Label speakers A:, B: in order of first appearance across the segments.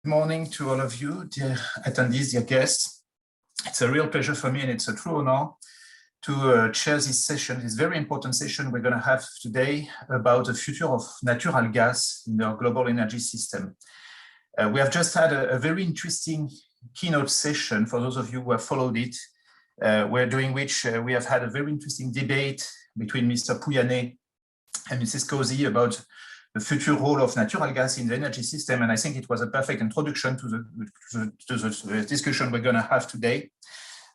A: Good morning to all of you, dear attendees, dear guests. It's a real pleasure for me and it's a true honor to chair this session, this very important session we're going to have today about the future of natural gas in our global energy system. We have just had a very interesting keynote session for those of you who have followed it, during which we have had a very interesting debate between Mr. Pouyanné and Mrs. Cozy about the future role of natural gas in the energy system. And I think it was a perfect introduction to the discussion we're going to have today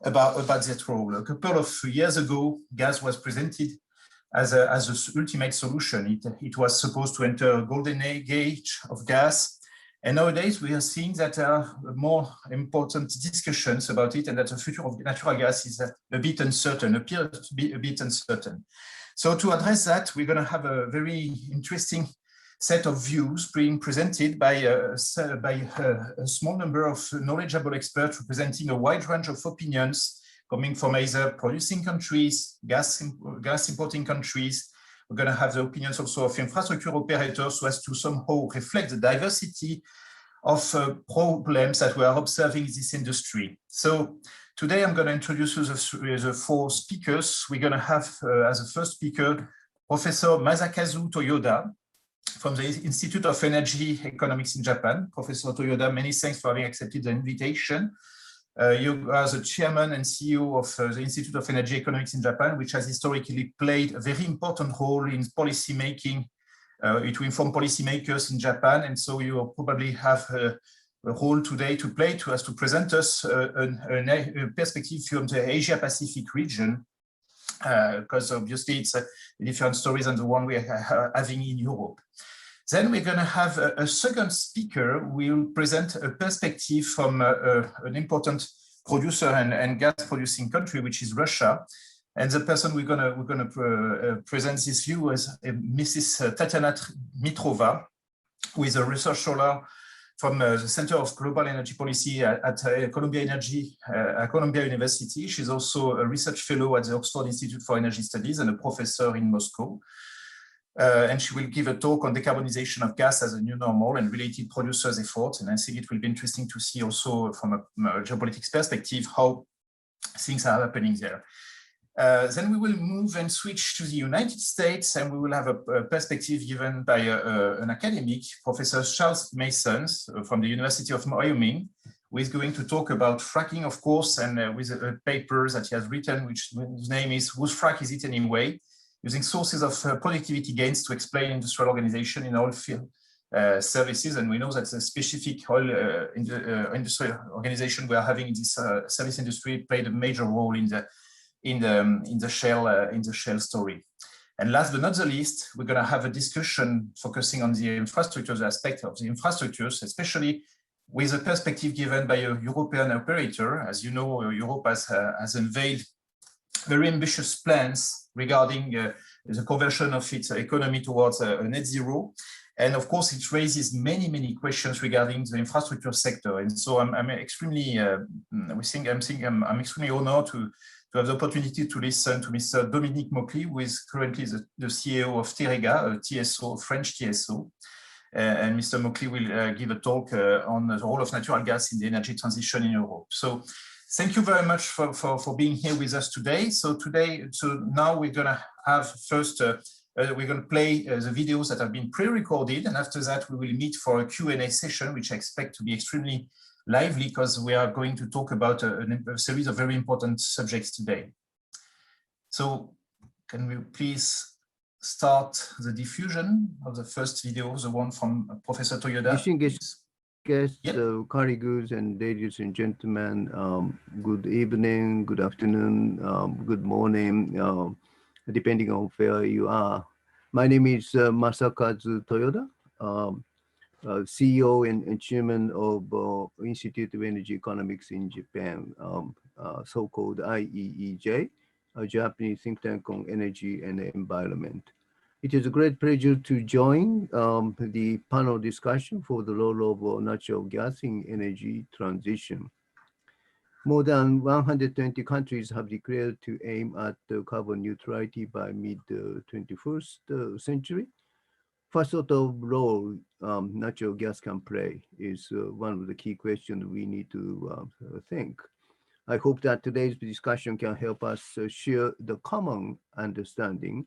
A: about that role. A couple of years ago, gas was presented as an ultimate solution. It was supposed to enter a golden age of gas. And nowadays, we are seeing that there are more important discussions about it and that the future of natural gas is a bit uncertain, appears to be a bit uncertain. So to address that, we're going to have a very interesting set of views being presented by a small number of knowledgeable experts representing a wide range of opinions coming from either producing countries, gas importing countries. We're going to have the opinions also of infrastructure operators so as to somehow reflect the diversity of problems that we are observing in this industry. So today I'm going to introduce you the four speakers. We're going to have as a first speaker, Professor Masakazu Toyoda, from the Institute of Energy Economics in Japan. Professor Toyoda, many thanks for having accepted the invitation. You are the chairman and CEO of the Institute of Energy Economics in Japan, which has historically played a very important role in policy making, to inform policymakers in Japan. And so you probably have a role today to play to present us a perspective from the Asia-Pacific region, because obviously it's different stories than the one we are having in Europe. Then we're going to have a second speaker who will present a perspective from an important producer and gas producing country, which is Russia. And the person we're going to present this view is Mrs. Tatiana Mitrova, who is a research scholar from the Center of Global Energy Policy at Columbia University. She's also a research fellow at the Oxford Institute for Energy Studies and a professor in Moscow. And she will give a talk on decarbonization of gas as a new normal and related producers' efforts. And I think it will be interesting to see also from a geopolitics perspective how things are happening there. Then we will move and switch to the United States, and we will have a perspective given by an academic, Professor Charles Mason from the University of Wyoming, who is going to talk about fracking, of course, and with a paper that he has written, whose name is "Whose Frack Is It Anyway?" Using sources of productivity gains to explain industrial organization in oil field services. And we know that the specific oil industrial organization we are having in this service industry played a major role in the shale story. And last but not the least, we're going to have a discussion focusing on the infrastructure aspect of the infrastructures, especially with a perspective given by a European operator. As you know, Europe has unveiled very ambitious plans regarding the conversion of its economy towards a net zero. And of course, it raises many questions regarding the infrastructure sector. And so I'm extremely honored to have the opportunity to listen to Mr. Dominique, who is currently the CEO of Terega, a TSO, French TSO. And Mr. Mokli will give a talk on the role of natural gas in the energy transition in Europe. So thank you very much for being here with us today. So now we're going to have first, we're going to play the videos that have been pre-recorded. And after that, we will meet for a Q&A session, which I expect to be extremely lively because we are going to talk about a series of very important subjects today. So can we please start the diffusion of the first video, the one from Professor Toyoda?
B: Guests, colleagues, and ladies and gentlemen, good evening, good afternoon, good morning, depending on where you are. My name is Masakazu Toyoda, CEO and chairman of Institute of Energy Economics in Japan, so-called IEEJ, a Japanese think tank on energy and environment. It is a great pleasure to join the panel discussion for the role of natural gas in energy transition. More than 120 countries have declared to aim at carbon neutrality by mid-21st century. First sort of role natural gas can play is one of the key questions we need to think. I hope that today's discussion can help us share the common understanding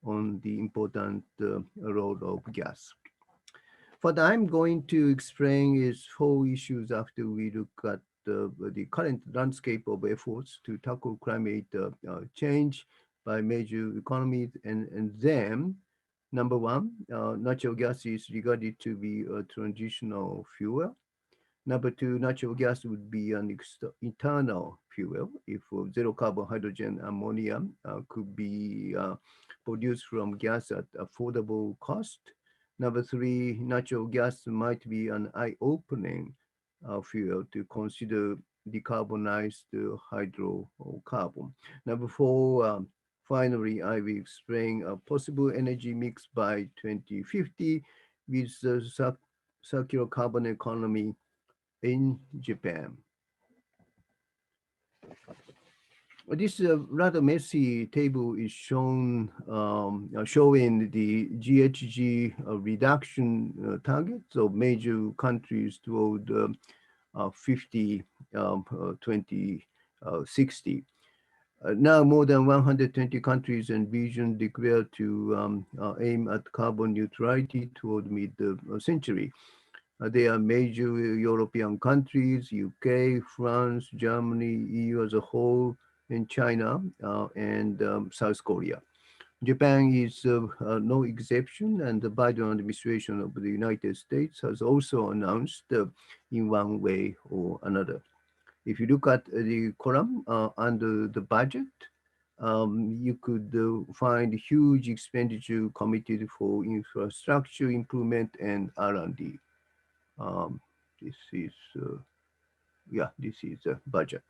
B: on the important role of gas. What I'm going to explain is four issues after we look at the current landscape of efforts to tackle climate change by major economies. And then, number one, natural gas is regarded to be a transitional fuel. Number two, natural gas would be an internal fuel if zero carbon hydrogen ammonia could be produced from gas at affordable cost. Number three, natural gas might be an eye-opening fuel to consider decarbonized hydrocarbon. Number four, finally, I will explain a possible energy mix by 2050 with the circular carbon economy in Japan. This rather messy table is shown showing the GHG reduction targets of major countries toward 2060. Now more than 120 countries and regions declared to aim at carbon neutrality toward mid-century. They are major European countries, UK, France, Germany, EU as a whole, and China, and South Korea. Japan is no exception, and the Biden administration of the United States has also announced in one way or another. If you look at the column under the budget, you could find huge expenditure committed for infrastructure improvement and R&D. This is a budget.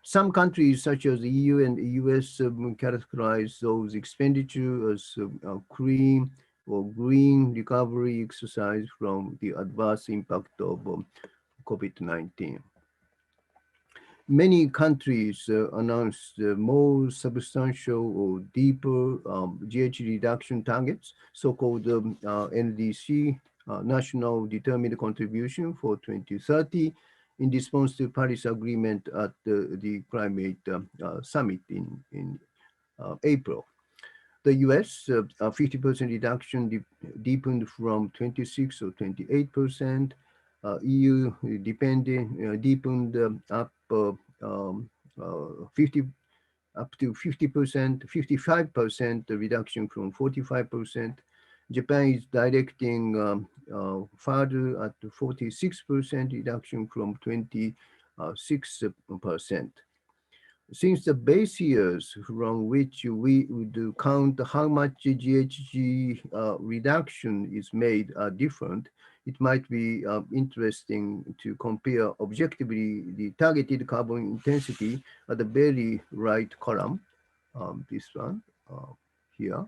B: Some countries, such as the EU and the US, characterize those expenditures as clean or green recovery exercise from the adverse impact of COVID-19. Many countries announced more substantial or deeper GHG reduction targets, so-called NDC, National Determined Contribution for 2030, in response to Paris Agreement at the Climate Summit in April. The US, 50% reduction deepened from 26 or 28%. EU deepened up 50%, 55% reduction from 45%. Japan is directing further at 46% reduction from 26%. Since the base years from which we would count how much GHG reduction is made are different, it might be interesting to compare objectively the targeted carbon intensity at the very right column, this one here.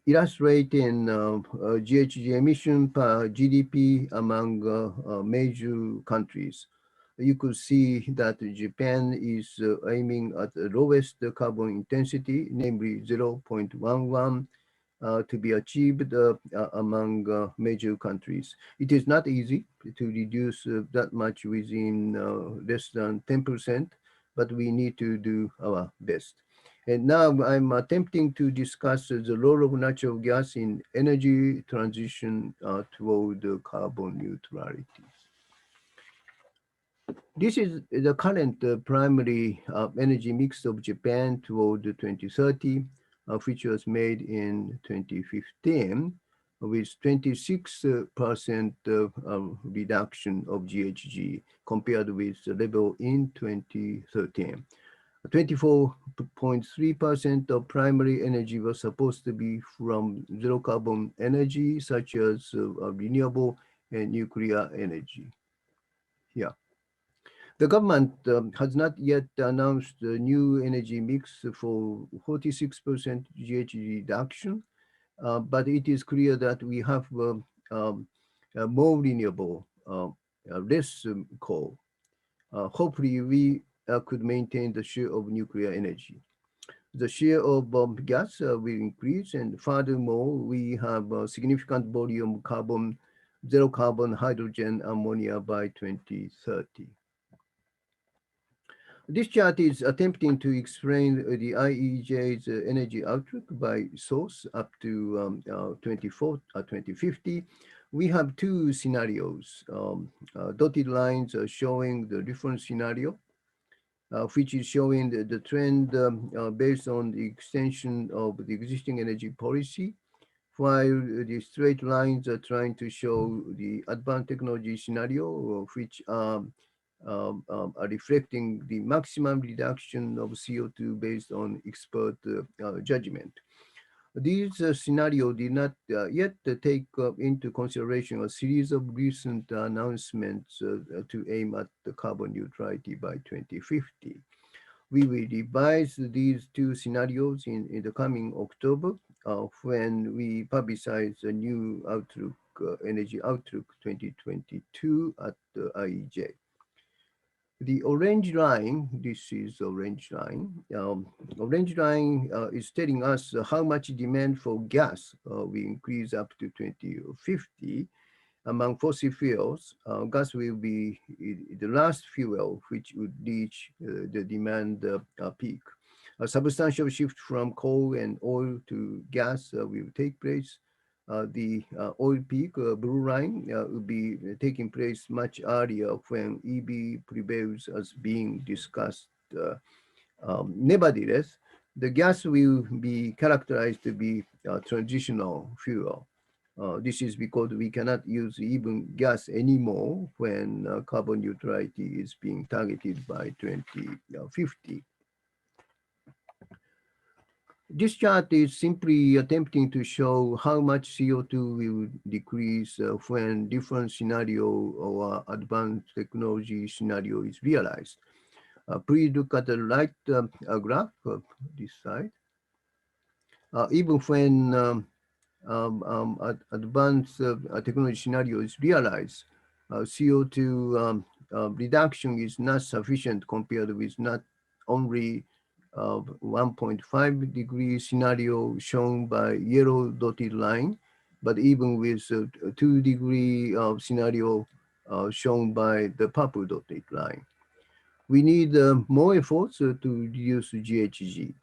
B: Illustrating GHG emission per GDP among major countries. You could see that Japan is aiming at the lowest carbon intensity, namely 0.11, to be achieved among major countries. It is not easy to reduce that much within less than 10%, but we need to do our best. And now I'm attempting to discuss the role of natural gas in energy transition toward carbon neutrality. This is the current primary energy mix of Japan toward 2030, which was made in 2015 with 26% reduction of GHG compared with the level in 2013. 24.3% of primary energy was supposed to be from zero carbon energy, such as renewable and nuclear energy. Here. The government has not yet announced the new energy mix for 46% GHG reduction, but it is clear that we have more renewable, less coal. Hopefully, we could maintain the share of nuclear energy. The share of gas will increase, and furthermore, we have a significant volume of zero carbon hydrogen ammonia by 2030. This chart is attempting to explain the IEEJ's energy outlook by source up to 2050. We have two scenarios. Dotted lines are showing the different scenario, which is showing the trend based on the extension of the existing energy policy, while the straight lines are trying to show the advanced technology scenario, which are reflecting the maximum reduction of CO2 based on expert judgment. These scenarios did not yet take into consideration a series of recent announcements to aim at the carbon neutrality by 2050. We will revise these two scenarios in the coming October when we publicize a new outlook, Energy Outlook 2022 at the IEEJ. The orange line, this is orange line. Orange line is telling us how much demand for gas will increase up to 2050. Among fossil fuels, gas will be the last fuel which would reach the demand peak. A substantial shift from coal and oil to gas will take place. The oil peak, blue line, will be taking place much earlier when EV prevails as being discussed. Nevertheless, the gas will be characterized to be a transitional fuel. This is because we cannot use even gas anymore when carbon neutrality is being targeted by 2050. This chart is simply attempting to show how much CO2 will decrease when different scenario or advanced technology scenario is realized. Please look at the right graph of this side. Even when advanced technology scenario is realized, CO2 reduction is not sufficient compared with not only 1.5 degree scenario shown by yellow dotted line, but even with 2 degree scenario shown by the purple dotted line. We need more efforts to reduce GHG.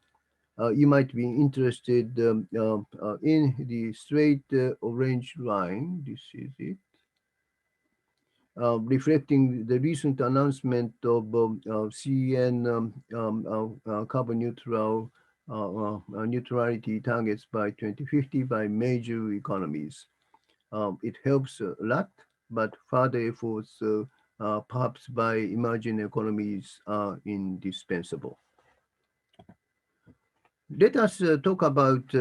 B: You might be interested in the straight orange line. This is it. Reflecting the recent announcement of CN carbon neutrality targets by 2050 by major economies. It helps a lot, but further efforts, perhaps by emerging economies, are indispensable. Let us talk about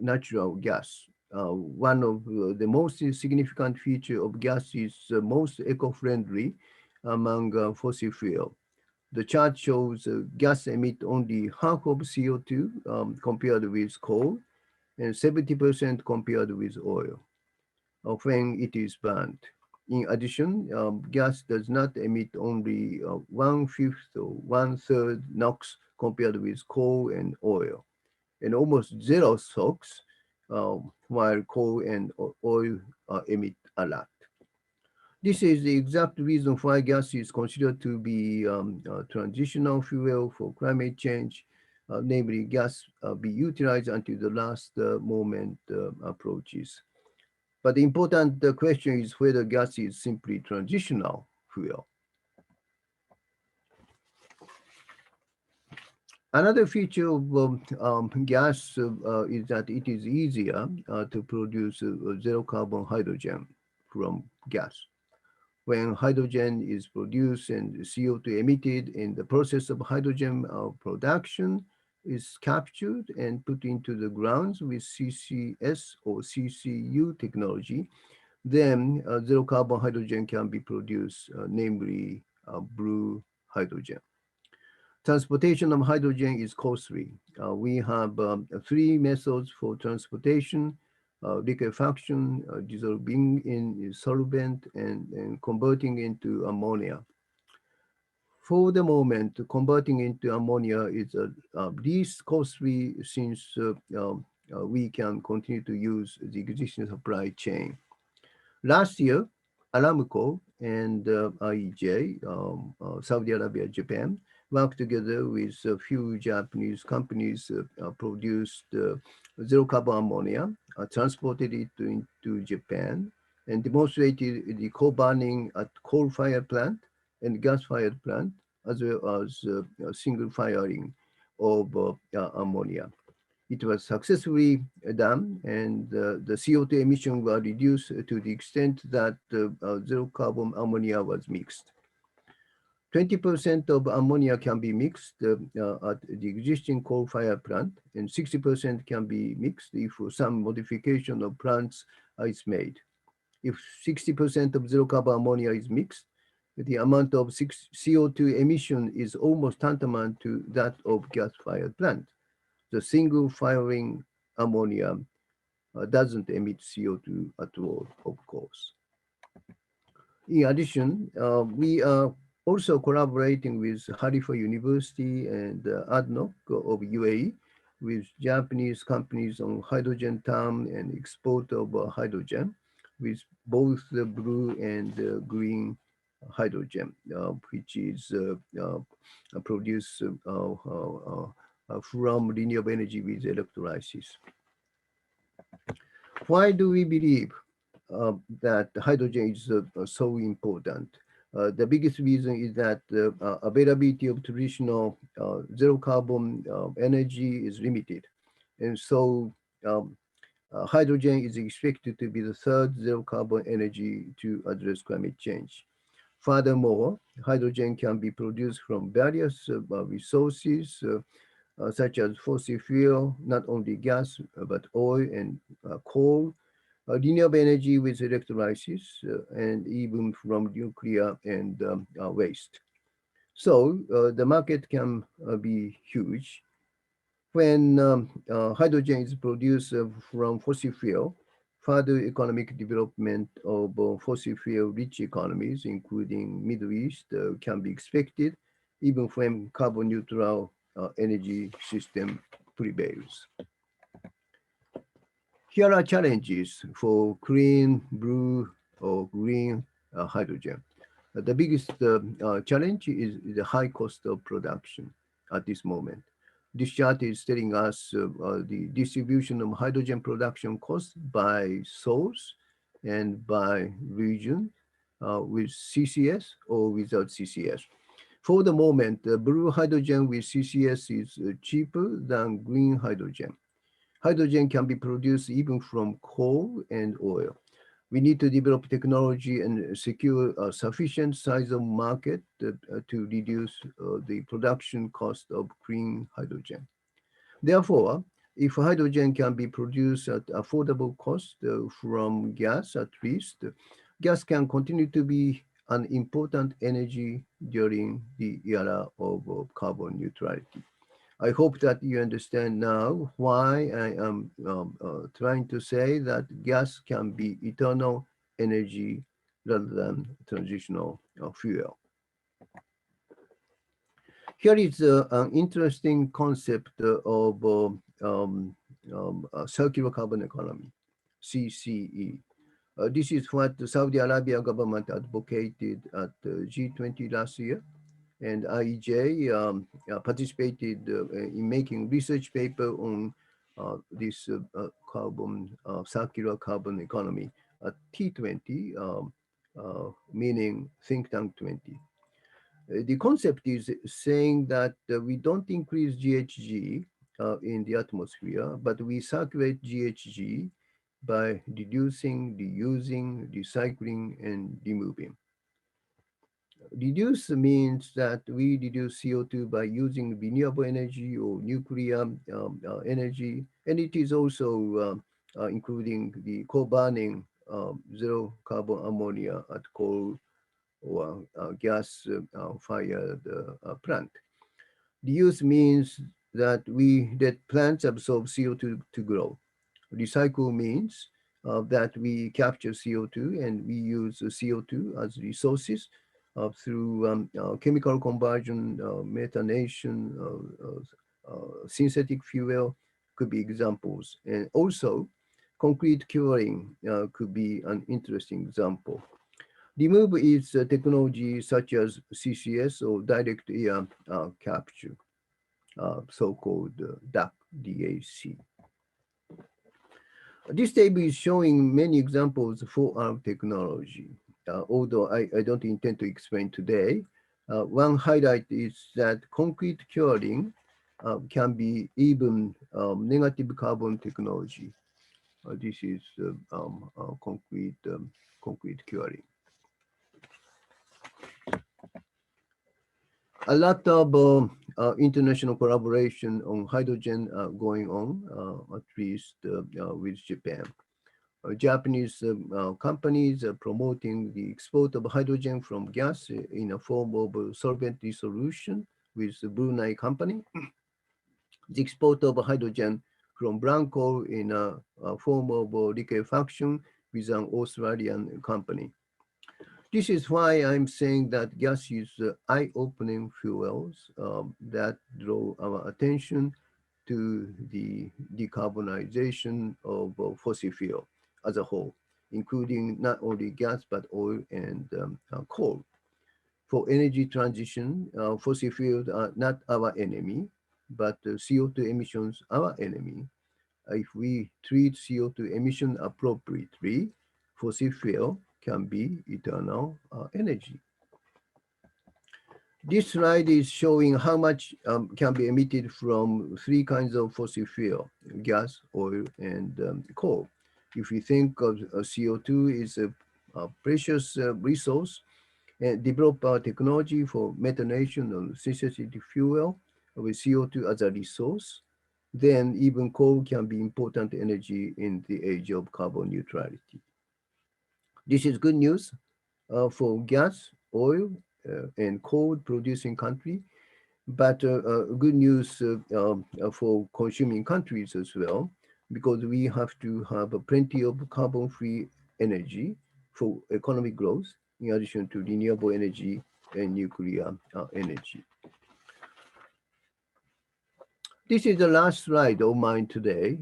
B: natural gas. One of the most significant feature of gas is most eco-friendly among fossil fuel. The chart shows gas emit only half of CO2 compared with coal and 70% compared with oil when it is burned. In addition, gas does not emit only 1/5 or 1/3 NOx compared with coal and oil, and almost zero SOx, while coal and oil emit a lot. This is the exact reason why gas is considered to be a transitional fuel for climate change, namely gas be utilized until the last moment approaches. But the important question is whether gas is simply transitional fuel. Another feature of gas is that it is easier to produce zero carbon hydrogen from gas. When hydrogen is produced and CO2 emitted in the process of hydrogen production is captured and put into the grounds with CCS or CCU technology, then zero carbon hydrogen can be produced, namely blue hydrogen. Transportation of hydrogen is costly. We have 3 methods for transportation: liquefaction, dissolving in solvent, and converting into ammonia. For the moment, converting into ammonia is least costly since we can continue to use the existing supply chain. Last year, Aramco and IEEJ, Saudi Arabia, Japan, worked together with a few Japanese companies, produced zero carbon ammonia, transported it into Japan, and demonstrated the co-burning at coal-fired plant and gas-fired plant, as well as single firing of ammonia. It was successfully done, and the CO2 emissions were reduced to the extent that zero carbon ammonia was mixed. 20% of ammonia can be mixed at the existing coal-fired plant, and 60% can be mixed if some modification of plants is made. If 60% of zero carbon ammonia is mixed, the amount of CO2 emission is almost tantamount to that of gas-fired plant. The single firing ammonia doesn't emit CO2 at all, of course. In addition, we are also collaborating with Haifa University and ADNOC of UAE with Japanese companies on hydrogen term and export of hydrogen with both the blue and green hydrogen, which is produced from renewable energy with electrolysis. Why do we believe that hydrogen is so important? The biggest reason is that availability of traditional zero carbon energy is limited. And so hydrogen is expected to be the third zero carbon energy to address climate change. Furthermore, hydrogen can be produced from various resources such as fossil fuel, not only gas, but oil and coal, renewable energy with electrolysis, and even from nuclear and waste. So the market can be huge. When hydrogen is produced from fossil fuel, further economic development of fossil fuel-rich economies, including Middle East, can be expected, even when carbon neutral energy system prevails. Here are challenges for clean, blue, or green hydrogen. The biggest challenge is the high cost of production at this moment. This chart is telling us the distribution of hydrogen production costs by source and by region with CCS or without CCS. For the moment, blue hydrogen with CCS is cheaper than green hydrogen. Hydrogen can be produced even from coal and oil. We need to develop technology and secure a sufficient size of market to reduce the production cost of green hydrogen. Therefore, if hydrogen can be produced at affordable cost from gas at least, gas can continue to be an important energy during the era of carbon neutrality. I hope that you understand now why I am trying to say that gas can be eternal energy rather than transitional fuel. Here is an interesting concept of circular carbon economy, CCE. This is what the Saudi Arabia government advocated at G20 last year. And IEEJ participated in making research paper on this circular carbon economy at T20, meaning think tank 20. The concept is saying that we don't increase GHG in the atmosphere, but we circulate GHG by reducing, reusing, recycling, and removing. Reduce means that we reduce CO2 by using renewable energy or nuclear energy, and it is also including the co-burning zero carbon ammonia at coal or gas-fired plant. Reuse means that we let plants absorb CO2 to grow. Recycle means that we capture CO2 and we use CO2 as resources through chemical conversion, methanation, synthetic fuel could be examples. And also, concrete curing could be an interesting example. Remove is technology such as CCS or direct air capture, so-called DAC. This table is showing many examples for our technology. Although I don't intend to explain today, one highlight is that concrete curing can be even negative carbon technology. This is concrete curing. A lot of international collaboration on hydrogen going on, at least with Japan. Japanese companies are promoting the export of hydrogen from gas in a form of a solvent dissolution with the Brunei company. The export of hydrogen from brown coal in a form of liquefaction with an Australian company. This is why I'm saying that gas is eye-opening fuels that draw our attention to the decarbonization of fossil fuel as a whole, including not only gas, but oil and coal. For energy transition, fossil fuels are not our enemy, but CO2 emissions our enemy. If we treat CO2 emission appropriately, fossil fuel can be eternal energy. This slide is showing how much can be emitted from three kinds of fossil fuel: gas, oil, and coal. If we think of CO2 is a precious resource, and develop our technology for methanation or synthetic fuel with CO2 as a resource, then even coal can be important energy in the age of carbon neutrality. This is good news for gas, oil, and coal producing country, but good news for consuming countries as well, because we have to have plenty of carbon-free energy for economic growth, in addition to renewable energy and nuclear energy. This is the last slide of mine today.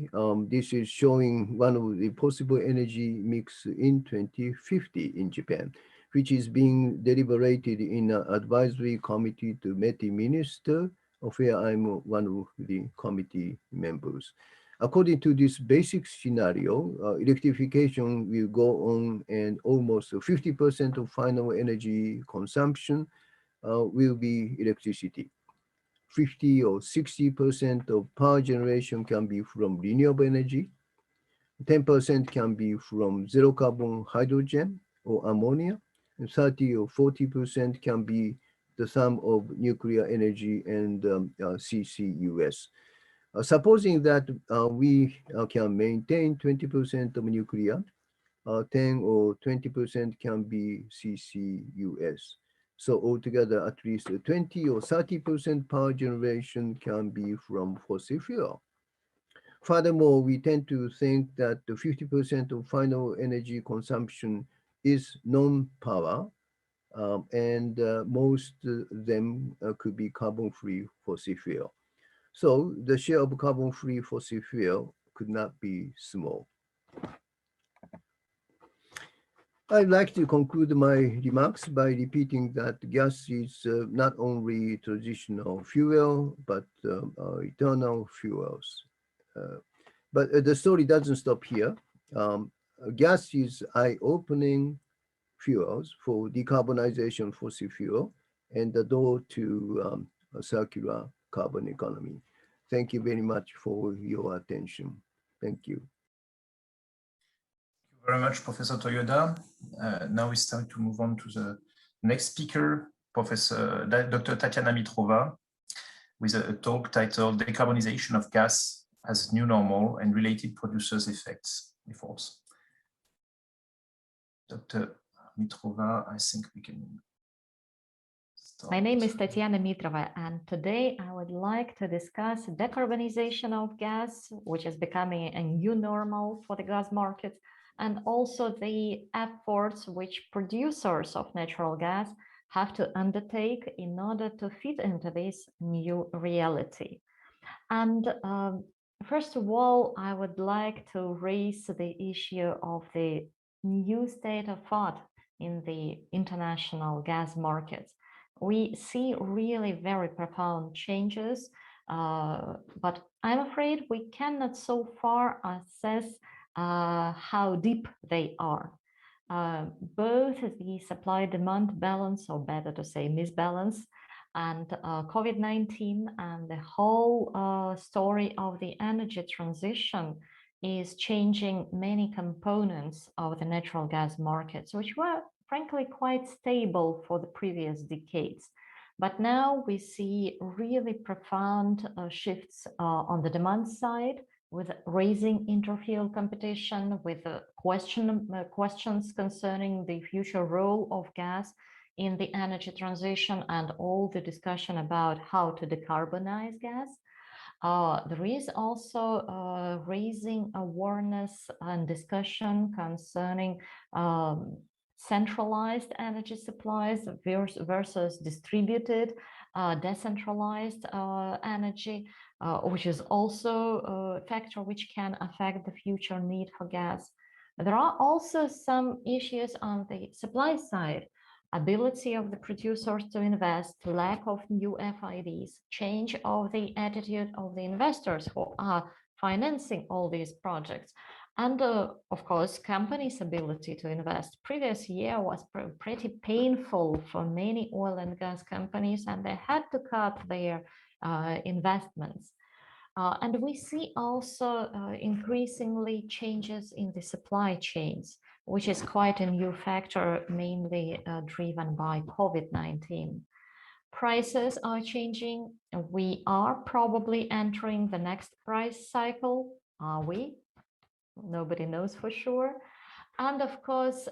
B: This is showing one of the possible energy mix in 2050 in Japan, which is being deliberated in an advisory committee to METI Minister, of where I'm one of the committee members. According to this basic scenario, electrification will go on, and almost 50% of final energy consumption will be electricity. 50 or 60% of power generation can be from renewable energy. 10% can be from zero carbon hydrogen or ammonia. And 30 or 40% can be the sum of nuclear energy and CCUS. Supposing that we can maintain 20% of nuclear, 10 or 20% can be CCUS. So altogether, at least 20 or 30% power generation can be from fossil fuel. Furthermore, we tend to think that the 50% of final energy consumption is non-power, and most of them could be carbon-free fossil fuel. So the share of carbon-free fossil fuel could not be small. I'd like to conclude my remarks by repeating that gas is not only traditional fuel, but eternal fuels. But the story doesn't stop here. Gas is eye-opening fuels for decarbonization of fossil fuel and the door to a circular carbon economy. Thank you very much for your attention. Thank you.
A: Thank you very much, Professor Toyoda. Now it's time to move on to the next speaker, Professor Dr. Tatiana Mitrova, with a talk titled Decarbonization of Gas as New Normal and Related Producers' Efforts. Dr. Mitrova, I think we can start.
C: My name is Tatiana Mitrova, and today I would like to discuss decarbonization of gas, which is becoming a new normal for the gas market, and also the efforts which producers of natural gas have to undertake in order to fit into this new reality. And first of all, I would like to raise the issue of the new state of thought in the international gas markets. We see really very profound changes, but I'm afraid we cannot so far assess how deep they are. Both the supply-demand balance, or better to say misbalance, and COVID-19 and the whole story of the energy transition is changing many components of the natural gas markets, which were frankly quite stable for the previous decades. But now we see really profound shifts on the demand side, with raising interfield competition, with questions concerning the future role of gas in the energy transition, and all the discussion about how to decarbonize gas. There is also raising awareness and discussion concerning centralized energy supplies versus distributed, decentralized energy, which is also a factor which can affect the future need for gas. There are also some issues on the supply side: ability of the producers to invest, lack of new FIDs, change of the attitude of the investors who are financing all these projects, and of course, companies' ability to invest. Previous year was pretty painful for many oil and gas companies, and they had to cut their investments. And we see also increasingly changes in the supply chains, which is quite a new factor, mainly driven by COVID-19. Prices are changing. We are probably entering the next price cycle. Are we? Nobody knows for sure. And of course,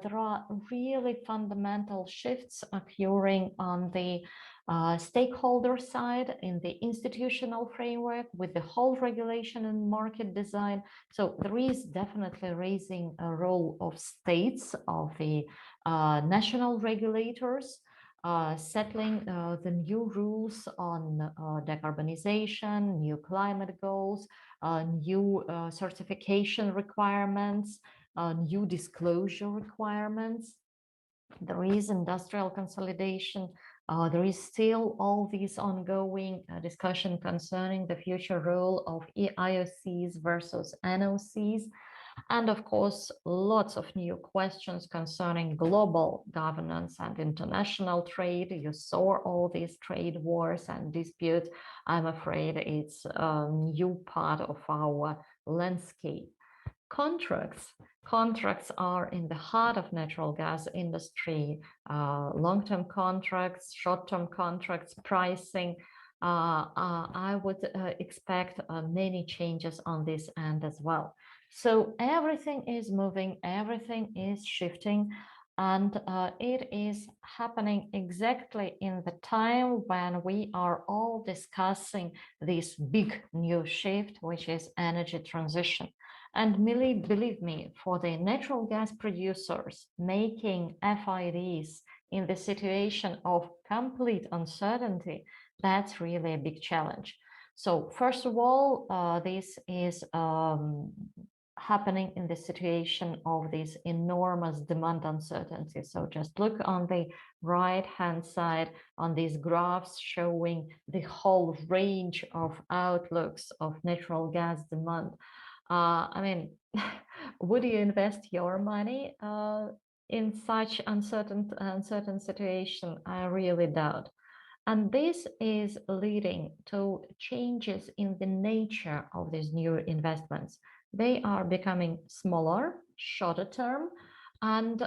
C: there are really fundamental shifts occurring on the stakeholder side, in the institutional framework, with the whole regulation and market design. So there is definitely raising a role of states, of the national regulators, settling the new rules on decarbonization, new climate goals, new certification requirements, new disclosure requirements. There is industrial consolidation. There is still all these ongoing discussion concerning the future role of IOCs versus NOCs. And of course, lots of new questions concerning global governance and international trade. You saw all these trade wars and disputes. I'm afraid it's a new part of our landscape. Contracts are in the heart of natural gas industry. Long-term contracts, short-term contracts, pricing. I would expect many changes on this end as well. So everything is moving, everything is shifting, and it is happening exactly in the time when we are all discussing this big new shift, which is energy transition. And believe me, for the natural gas producers making FIDs in the situation of complete uncertainty, that's really a big challenge. So first of all, this is happening in the situation of this enormous demand uncertainty. So just look on the right-hand side on these graphs showing the whole range of outlooks of natural gas demand. I mean, would you invest your money in such uncertain situation? I really doubt. And this is leading to changes in the nature of these new investments. They are becoming smaller, shorter term, and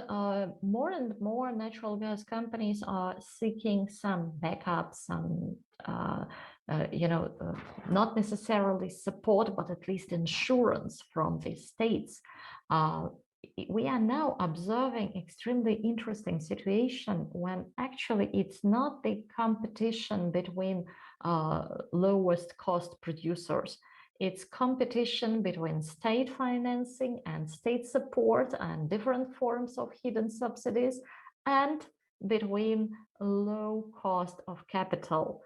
C: more natural gas companies are seeking some backup, some not necessarily support, but at least insurance from the states. We are now observing extremely interesting situation when actually it's not the competition between lowest cost producers. It's competition between state financing and state support and different forms of hidden subsidies and between low cost of capital,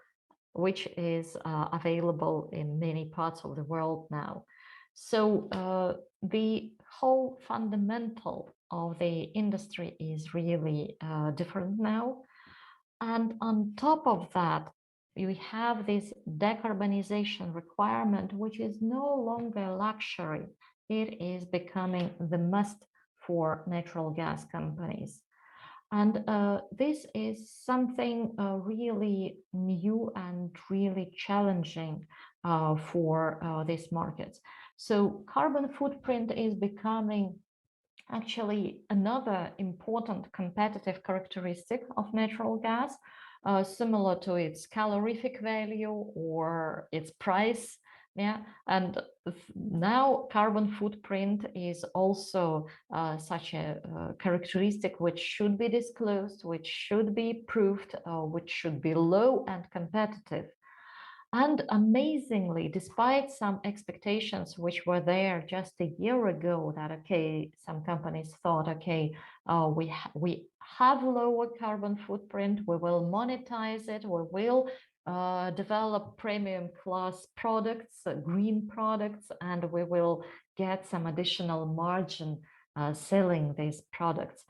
C: which is available in many parts of the world now. So the whole fundamental of the industry is really different now. And on top of that, we have this decarbonization requirement, which is no longer a luxury. It is becoming the must for natural gas companies. And this is something really new and really challenging for these markets. So carbon footprint is becoming actually another important competitive characteristic of natural gas, similar to its calorific value or its price. Yeah, and now carbon footprint is also such a characteristic which should be disclosed, which should be proved, which should be low and competitive. And amazingly, despite some expectations which were there just a year ago, that okay, some companies thought, okay, we have lower carbon footprint, we will monetize it, we will develop premium class products, green products, and we will get some additional margin selling these products.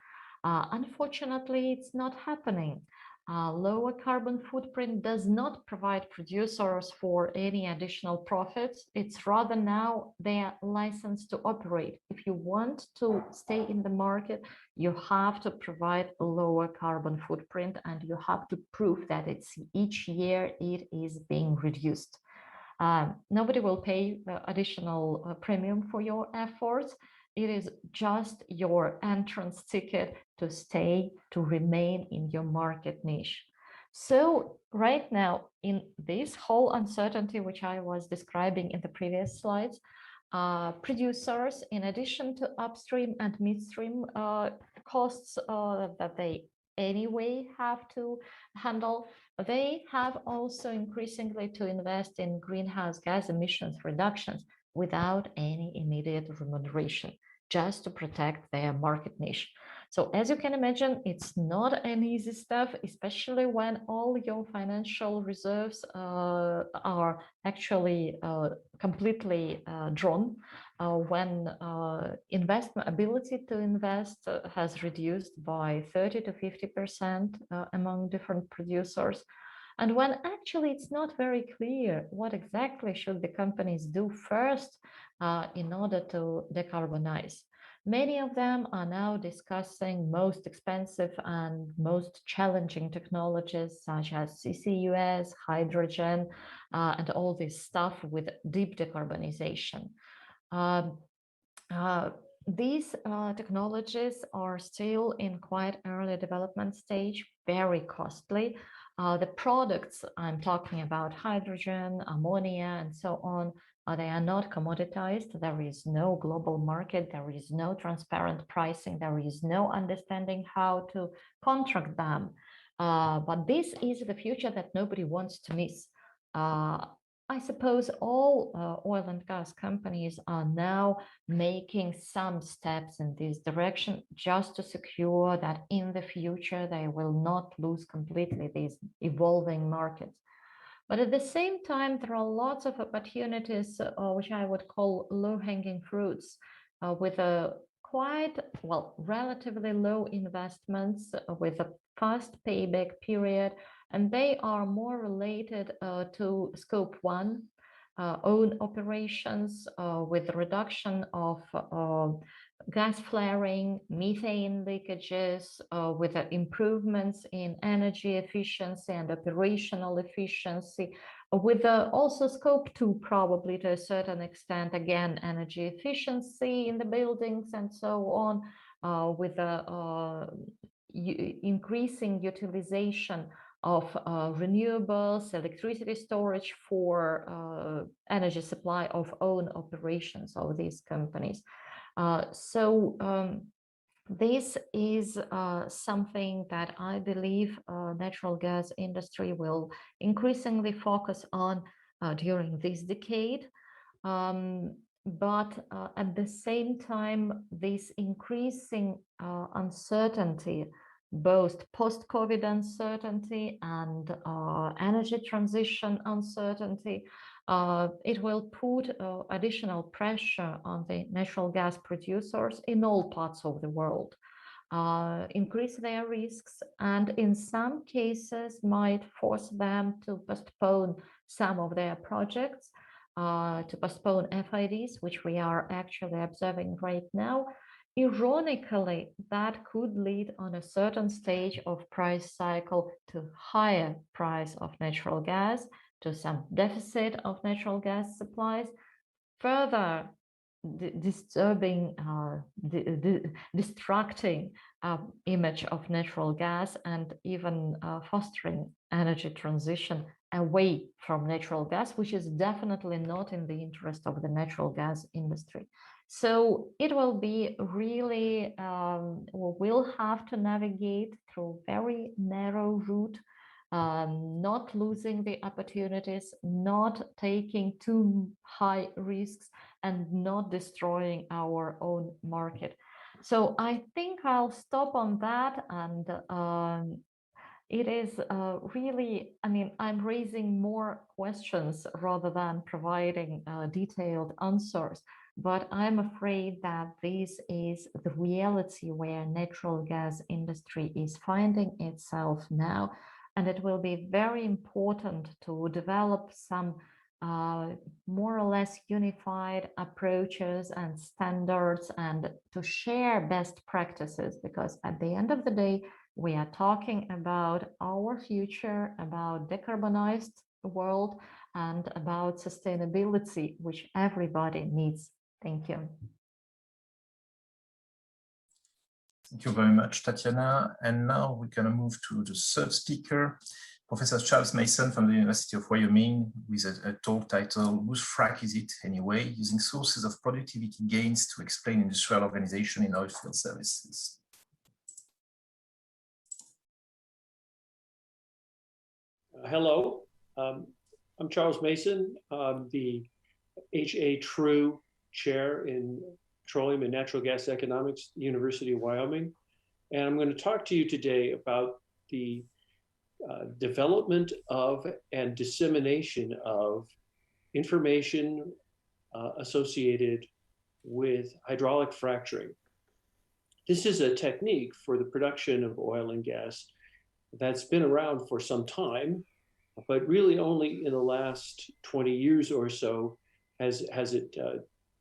C: Unfortunately, it's not happening. Lower carbon footprint does not provide producers for any additional profits. It's rather now their license to operate. If you want to stay in the market, you have to provide a lower carbon footprint, and you have to prove that it's each year it is being reduced. Nobody will pay additional premium for your efforts. It is just your entrance ticket to stay, to remain in your market niche. So right now, in this whole uncertainty, which I was describing in the previous slides, producers, in addition to upstream and midstream costs that they anyway have to handle, they have also increasingly to invest in greenhouse gas emissions reductions without any immediate remuneration, just to protect their market niche. So as you can imagine, it's not an easy stuff, especially when all your financial reserves are actually completely drawn, when investment ability to invest has reduced by 30 to 50% among different producers. And when actually it's not very clear what exactly should the companies do first in order to decarbonize. Many of them are now discussing most expensive and most challenging technologies such as CCUS, hydrogen, and all this stuff with deep decarbonization. These technologies are still in quite early development stage, very costly. The products I'm talking about, hydrogen, ammonia, and so on, they are not commoditized. There is no global market. There is no transparent pricing. There is no understanding how to contract them. But this is the future that nobody wants to miss. I suppose all oil and gas companies are now making some steps in this direction just to secure that in the future they will not lose completely these evolving markets. But at the same time, there are lots of opportunities, which I would call low-hanging fruits, with a quite, well, relatively low investments, with a fast payback period, and they are more related to scope 1, own operations, with reduction of gas flaring, methane leakages, with improvements in energy efficiency and operational efficiency, with also scope 2, probably to a certain extent, again, energy efficiency in the buildings and so on, with increasing utilization of renewables, electricity storage for energy supply of own operations of these companies. This is something that I believe natural gas industry will increasingly focus on during this decade. But at the same time, this increasing uncertainty both post-COVID uncertainty and energy transition uncertainty. It will put additional pressure on the natural gas producers in all parts of the world, increase their risks, and in some cases might force them to postpone some of their projects, to postpone FIDs, which we are actually observing right now. Ironically, that could lead on a certain stage of price cycle to higher price of natural gas, to some deficit of natural gas supplies, further disturbing, distracting image of natural gas, and even fostering energy transition away from natural gas, which is definitely not in the interest of the natural gas industry. So it will be really, we'll have to navigate through very narrow route, not losing the opportunities, not taking too high risks, and not destroying our own market. So I think I'll stop on that. And it is really, I mean, I'm raising more questions rather than providing detailed answers. But I'm afraid that this is the reality where natural gas industry is finding itself now. And it will be very important to develop some more or less unified approaches and standards, and to share best practices, because at the end of the day, we are talking about our future, about decarbonized world, and about sustainability, which everybody needs. Thank you.
A: Thank you very much, Tatiana. And now we're going to move to the third speaker, Professor Charles Mason from the University of Wyoming, with a talk titled, "Whose Frack Is It Anyway? Using Sources of Productivity Gains to Explain Industrial Organization in Oilfield Services."
D: Hello, I'm Charles Mason. I'm the H.A. True Chair in Petroleum and Natural Gas Economics, University of Wyoming. And I'm going to talk to you today about the development of and dissemination of information associated with hydraulic fracturing. This is a technique for the production of oil and gas that's been around for some time, but really only in the last 20 years or so has it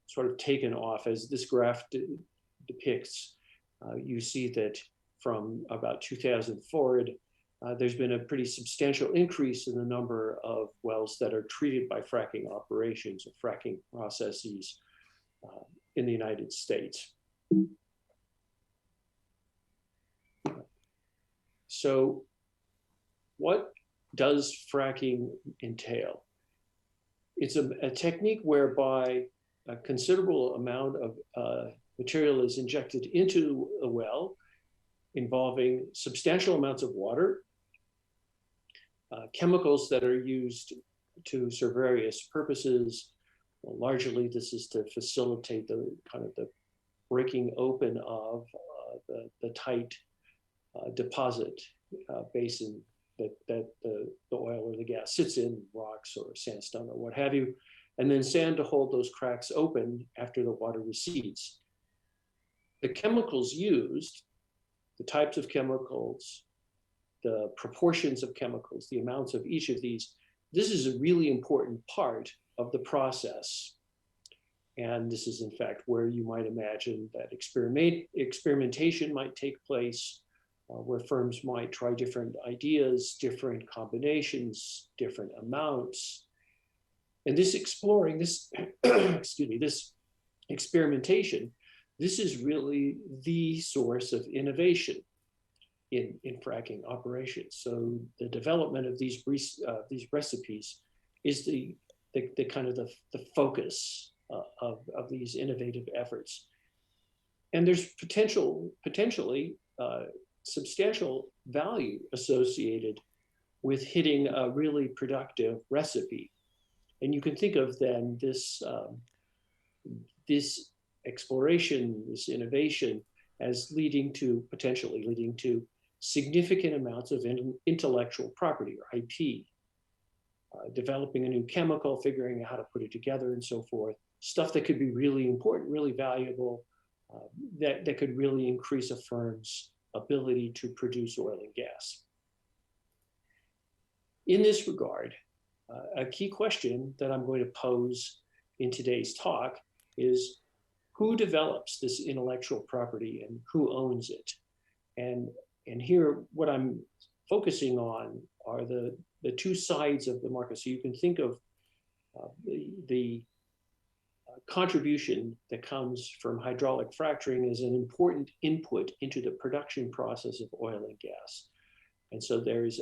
D: sort of taken off. As this graph depicts, you see that from about 2000 forward, there's been a pretty substantial increase in the number of wells that are treated by fracking operations or fracking processes in the United States. So what does fracking entail? It's a technique whereby a considerable amount of material is injected into a well, involving substantial amounts of water, chemicals that are used to serve various purposes. Well, largely, this is to facilitate the kind of the breaking open of the tight deposit basin that the oil or the gas sits in, rocks or sandstone or what have you, and then sand to hold those cracks open after the water recedes. The chemicals used, the types of chemicals, the proportions of chemicals, the amounts of each of these, this is a really important part of the process. And this is in fact where you might imagine that experimentation might take place, where firms might try different ideas, different combinations, different amounts. And this exploring, this, excuse me, this experimentation, this is really the source of innovation in fracking operations. So the development of these recipes is the kind of the focus of these innovative efforts. And there's potentially substantial value associated with hitting a really productive recipe. And you can think of then this exploration, this innovation, as potentially leading to significant amounts of intellectual property, or IP, developing a new chemical, figuring out how to put it together and so forth, stuff that could be really important, really valuable, that could really increase a firm's ability to produce oil and gas. In this regard, a key question that I'm going to pose in today's talk is, who develops this intellectual property and who owns it? And here, what I'm focusing on are the two sides of the market. So you can think of the contribution that comes from hydraulic fracturing as an important input into the production process of oil and gas. And so there's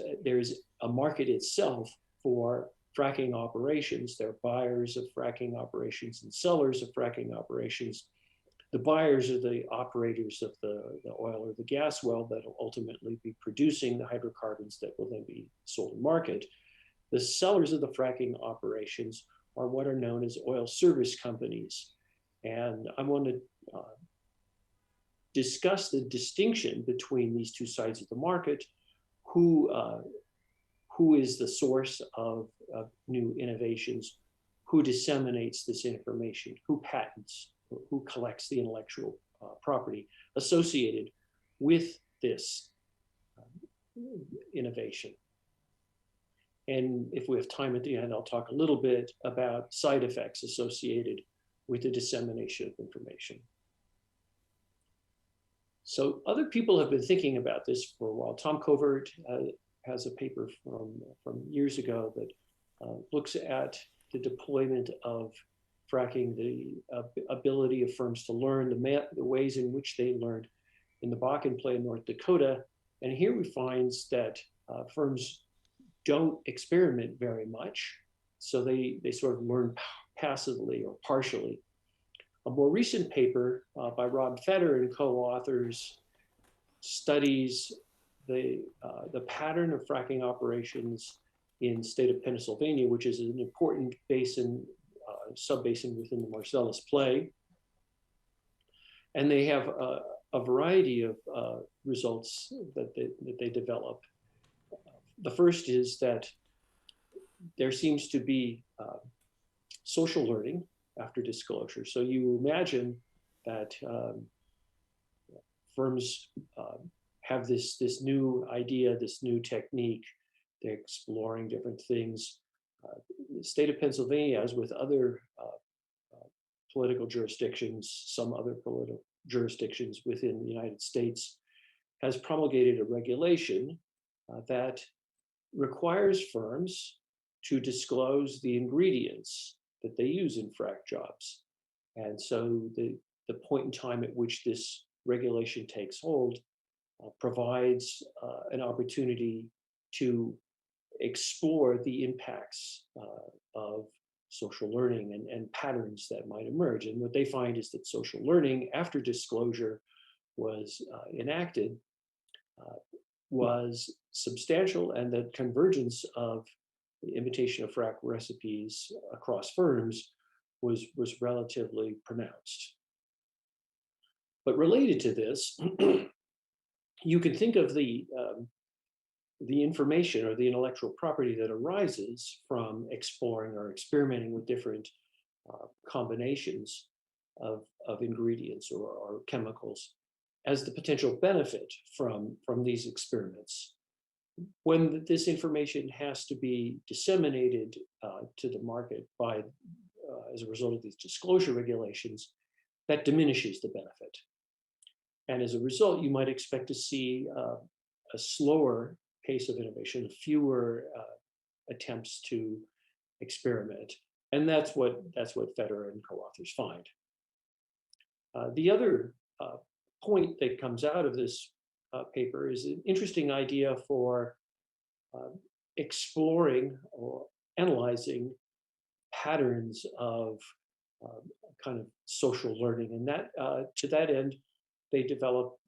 D: a market itself for fracking operations. There are buyers of fracking operations and sellers of fracking operations. The buyers are the operators of the oil or the gas well that will ultimately be producing the hydrocarbons that will then be sold to market. The sellers of the fracking operations are what are known as oil service companies. And I want to discuss the distinction between these two sides of the market. Who is the source of new innovations? Who disseminates this information? Who patents? Who collects the intellectual property associated with this innovation? And if we have time at the end, I'll talk a little bit about side effects associated with the dissemination of information. So other people have been thinking about this for a while. Tom Covert has a paper from years ago that looks at the deployment of fracking, the ability of firms to learn, the ways in which they learned in the Bakken play in North Dakota. And here we find that firms don't experiment very much. So they sort of learn passively or partially. A more recent paper by Rob Fetter and co-authors studies the pattern of fracking operations in the state of Pennsylvania, which is an important basin, sub-basin within the Marcellus play. And they have a variety of results that they develop. The first is that there seems to be social learning after disclosure. So you imagine that firms have this new idea, this new technique. They're exploring different things. The state of Pennsylvania, as with other political jurisdictions, some other political jurisdictions within the United States, has promulgated a regulation that requires firms to disclose the ingredients that they use in frac jobs. And so the point in time at which this regulation takes hold provides an opportunity to explore the impacts of social learning and patterns that might emerge. And what they find is that social learning, after disclosure was enacted, was substantial, and the convergence of the imitation of frac recipes across firms was relatively pronounced. But related to this, you can think of the information or the intellectual property that arises from exploring or experimenting with different combinations of ingredients or chemicals as the potential benefit from these experiments. When this information has to be disseminated to the market by as a result of these disclosure regulations, that diminishes the benefit. And as a result, you might expect to see a slower pace of innovation, fewer attempts to experiment. And that's what Fetter and co-authors find. The other point that comes out of this paper is an interesting idea for exploring or analyzing patterns of kind of social learning. And that to that end, they developed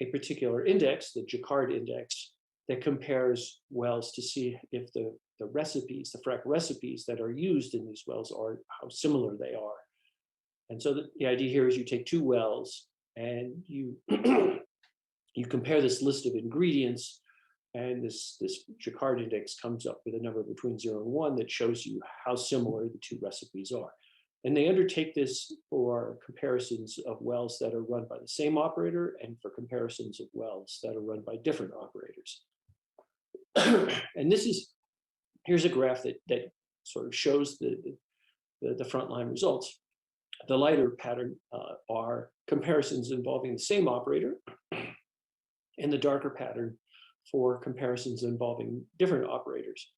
D: a particular index, the Jacquard index, that compares wells to see if the recipes, the frac recipes that are used in these wells are how similar they are. And so the idea here is you take two wells and you You compare this list of ingredients, and this Jacquard index comes up with a number between 0 and 1 that shows you how similar the two recipes are. And they undertake this for comparisons of wells that are run by the same operator and for comparisons of wells that are run by different operators. And here's a graph that sort of shows the frontline results. The lighter pattern are comparisons involving the same operator, and the darker pattern for comparisons involving different operators.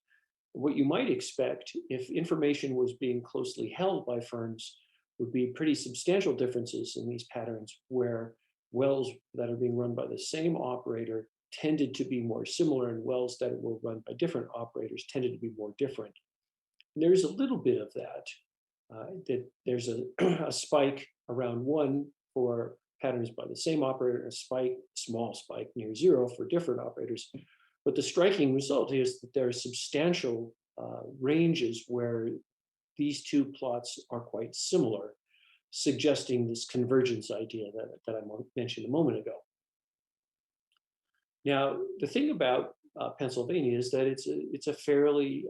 D: What you might expect if information was being closely held by firms would be pretty substantial differences in these patterns, where wells that are being run by the same operator tended to be more similar, and wells that were run by different operators tended to be more different. And there's a little bit of that, that there's a spike around 1 for patterns by the same operator, and a small spike near 0 for different operators. But the striking result is that there are substantial ranges where these two plots are quite similar, suggesting this convergence idea that I mentioned a moment ago. Now, the thing about Pennsylvania is that it's a fairly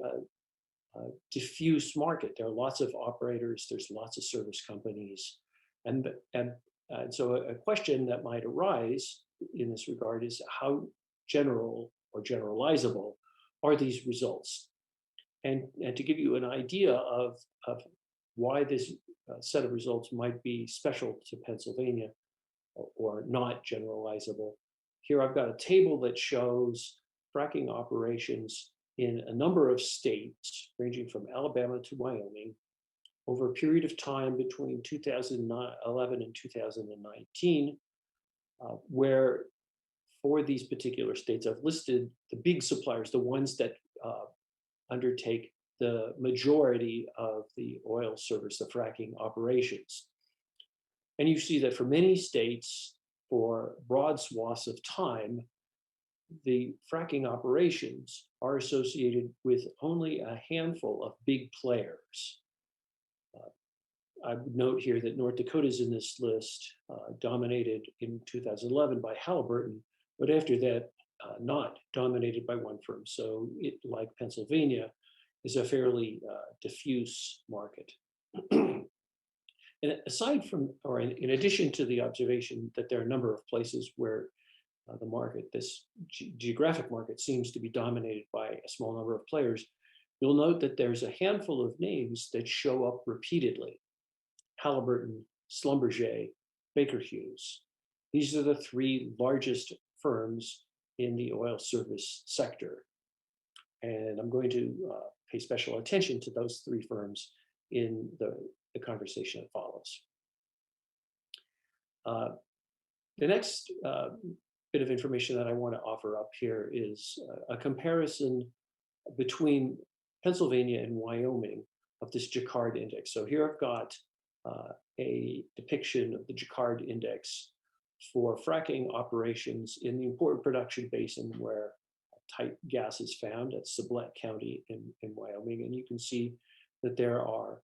D: diffuse market. There are lots of operators, there's lots of service companies, and so a question that might arise in this regard is how general or generalizable are these results? And to give you an idea of why this set of results might be special to Pennsylvania or not generalizable, here I've got a table that shows fracking operations in a number of states, ranging from Alabama to Wyoming, over a period of time between 2011 and 2019, where for these particular states, I've listed the big suppliers, the ones that undertake the majority of the oil service, the fracking operations. And you see that for many states, for broad swaths of time, the fracking operations are associated with only a handful of big players. I would note here that North Dakota is in this list, dominated in 2011 by Halliburton, but after that, not dominated by one firm. So it, like Pennsylvania, is a fairly diffuse market. And aside from, or in addition to the observation that there are a number of places where the market, this geographic market, seems to be dominated by a small number of players, you'll note that there's a handful of names that show up repeatedly: Halliburton, Schlumberger, Baker Hughes. These are the 3 largest firms in the oil service sector. And I'm going to pay special attention to those 3 firms in the conversation that follows. The next bit of information that I want to offer up here is a comparison between Pennsylvania and Wyoming of this Jacquard index. So here I've got a depiction of the Jacquard index for fracking operations in the important production basin where tight gas is found at Sublette County in Wyoming. And you can see that there are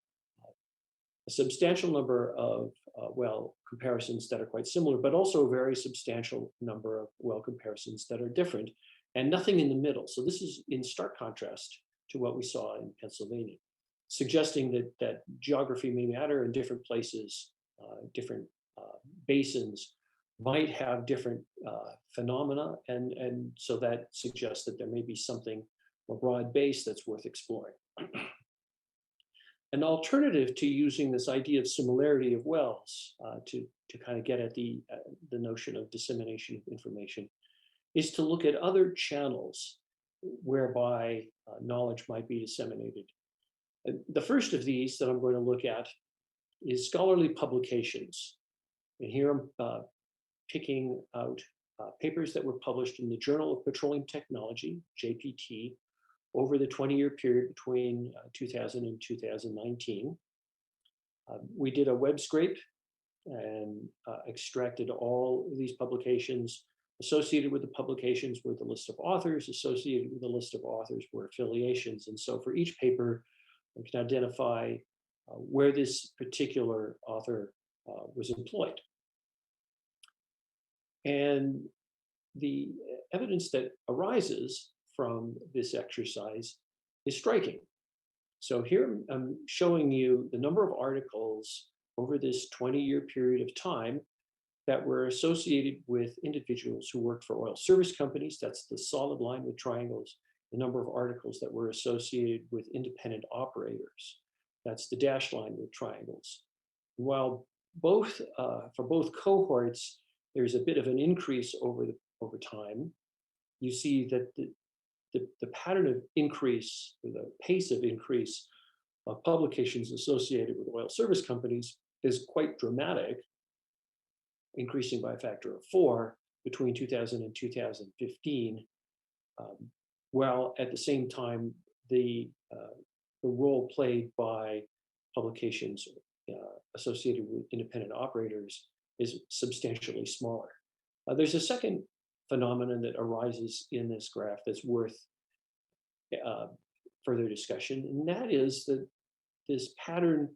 D: a substantial number of well comparisons that are quite similar, but also a very substantial number of well comparisons that are different, and nothing in the middle. So this is in stark contrast to what we saw in Pennsylvania, suggesting that geography may matter in different places, different basins might have different phenomena, and so that suggests that there may be something more broad-based that's worth exploring. An alternative to using this idea of similarity of wells to kind of get at the notion of dissemination of information is to look at other channels whereby knowledge might be disseminated. The first of these that I'm going to look at is scholarly publications. And here I'm picking out papers that were published in the Journal of Petroleum Technology, JPT, over the 20-year period between 2000 and 2019. We did a web scrape and extracted all of these publications. Associated with the publications were the list of authors, associated with the list of authors were affiliations. And so for each paper, we can identify where this particular author was employed. And the evidence that arises from this exercise is striking. So here I'm showing you the number of articles over this 20-year period of time that were associated with individuals who worked for oil service companies. That's the solid line with triangles. The number of articles that were associated with independent operators. That's the dashed line with triangles. While both for both cohorts, there's a bit of an increase over time. You see that the pattern of increase, or the pace of increase of publications associated with oil service companies is quite dramatic, increasing by a factor of 4 between 2000 and 2015, while at the same time, the role played by publications associated with independent operators is substantially smaller. There's a second phenomenon that arises in this graph that's worth further discussion, and that is that this pattern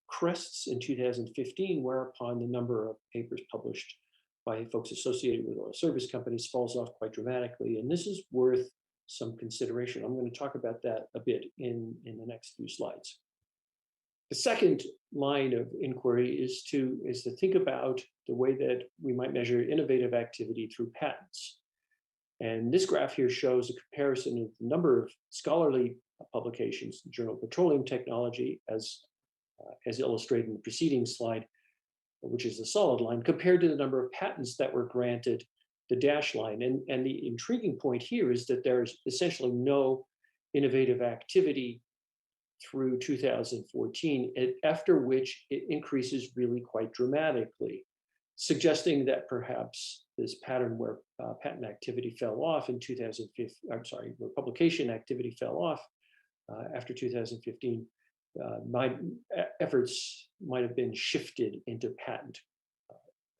D: crests in 2015, whereupon the number of papers published by folks associated with oil service companies falls off quite dramatically, and this is worth some consideration. I'm going to talk about that a bit in the next few slides. The second line of inquiry is to think about the way that we might measure innovative activity through patents. And this graph here shows a comparison of the number of scholarly publications in the Journal of Petroleum Technology, as illustrated in the preceding slide, which is the solid line, compared to the number of patents that were granted, the dashed line. And the intriguing point here is that there's essentially no innovative activity through 2014, after which it increases really quite dramatically, suggesting that perhaps this pattern where patent activity fell off in 2015, where publication activity fell off after 2015, my efforts might have been shifted into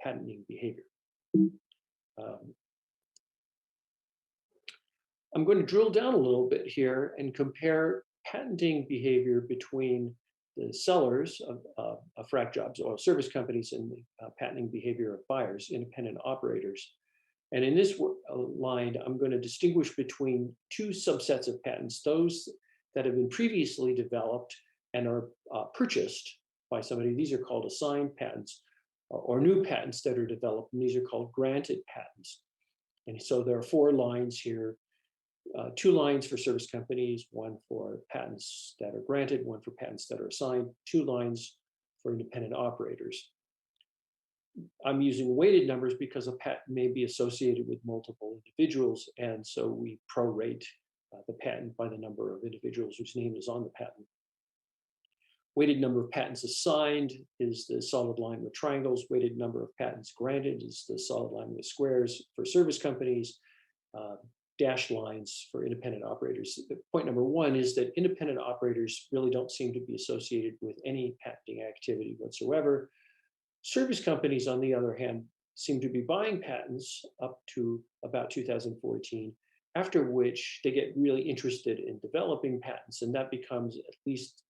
D: patenting behavior. I'm going to drill down a little bit here and compare patenting behavior between the sellers of frac jobs, oil service companies, and the patenting behavior of buyers, independent operators. And in this line, I'm going to distinguish between two subsets of patents, those that have been previously developed and are purchased by somebody. These are called assigned patents, or new patents that are developed, and these are called granted patents. And so there are 4 lines here, 2 lines for service companies, 1 for patents that are granted, 1 for patents that are assigned, 2 lines for independent operators. I'm using weighted numbers because a patent may be associated with multiple individuals, and so we prorate the patent by the number of individuals whose name is on the patent. Weighted number of patents assigned is the solid line with triangles. Weighted number of patents granted is the solid line with squares for service companies. Dashed lines for independent operators. Point number 1 is that independent operators really don't seem to be associated with any patenting activity whatsoever. Service companies, on the other hand, seem to be buying patents up to about 2014, after which they get really interested in developing patents, and that becomes, at least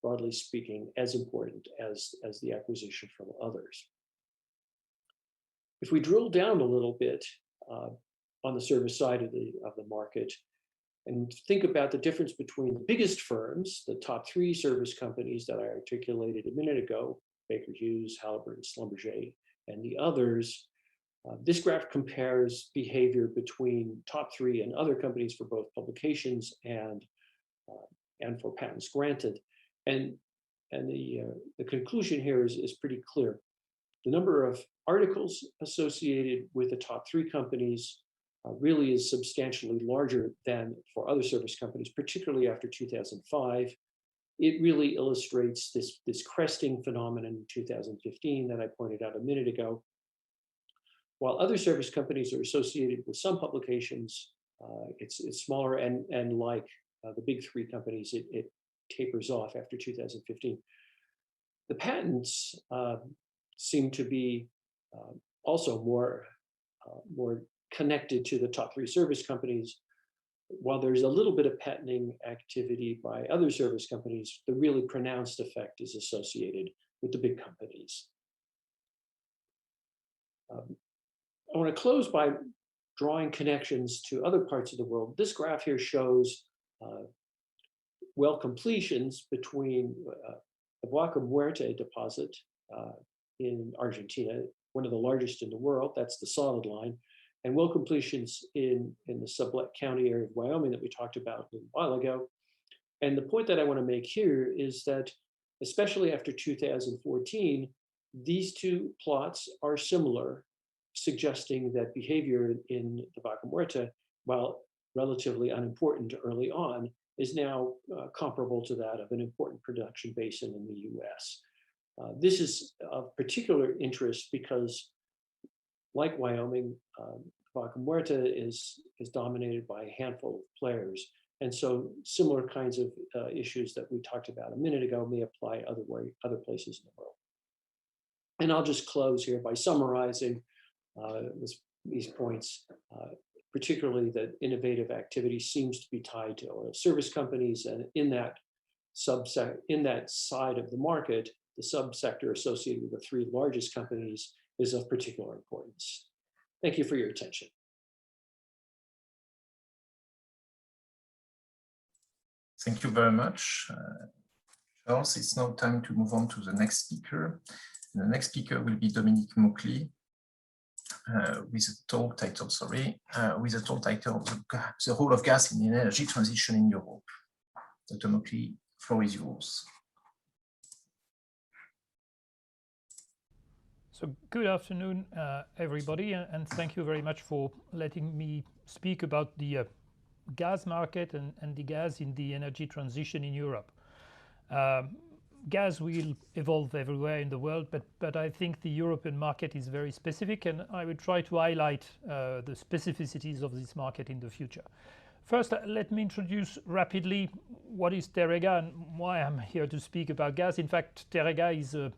D: broadly speaking, as important as the acquisition from others. If we drill down a little bit on the service side of the market and think about the difference between the biggest firms, the top 3 service companies that I articulated a minute ago, Baker Hughes, Halliburton, Schlumberger, and the others, this graph compares behavior between top 3 and other companies for both publications and for patents granted. And the conclusion here is pretty clear. The number of articles associated with the top 3 companies really is substantially larger than for other service companies, particularly after 2005. It really illustrates this cresting phenomenon in 2015 that I pointed out a minute ago. While other service companies are associated with some publications, it's smaller, and like the big 3 companies, it tapers off after 2015. The patents seem to be also more connected to the top 3 service companies. While there's a little bit of patenting activity by other service companies, the really pronounced effect is associated with the big companies. I want to close by drawing connections to other parts of the world. This graph here shows well completions between the Vaca Muerta deposit in Argentina, one of the largest in the world. That's the solid line. And well completions in the Sublette County area of Wyoming that we talked about a while ago. And the point that I want to make here is that, especially after 2014, these two plots are similar, suggesting that behavior in the Vaca Muerta, while relatively unimportant early on, is now comparable to that of an important production basin in the US. This is of particular interest because, like Wyoming, Vaca Muerta is dominated by a handful of players. And so similar kinds of issues that we talked about a minute ago may apply other places in the world. And I'll just close here by summarizing these points, particularly that innovative activity seems to be tied to oil service companies, and in that side of the market, the subsector associated with the three largest companies is of particular importance. Thank you for your attention.
A: Thank you very much, Charles. It's now time to move on to the next speaker. The next speaker will be Dominique with a talk title, The Role of Gas in the Energy Transition in Europe. Dr. Mokli, floor is yours.
E: So good afternoon, everybody, and thank you very much for letting me speak about the gas market and the gas in the energy transition in Europe. Gas will evolve everywhere in the world, but I think the European market is very specific, and I will try to highlight the specificities of this market in the future. First, let me introduce rapidly what is Terega and why I'm here to speak about gas. In fact, Terega is a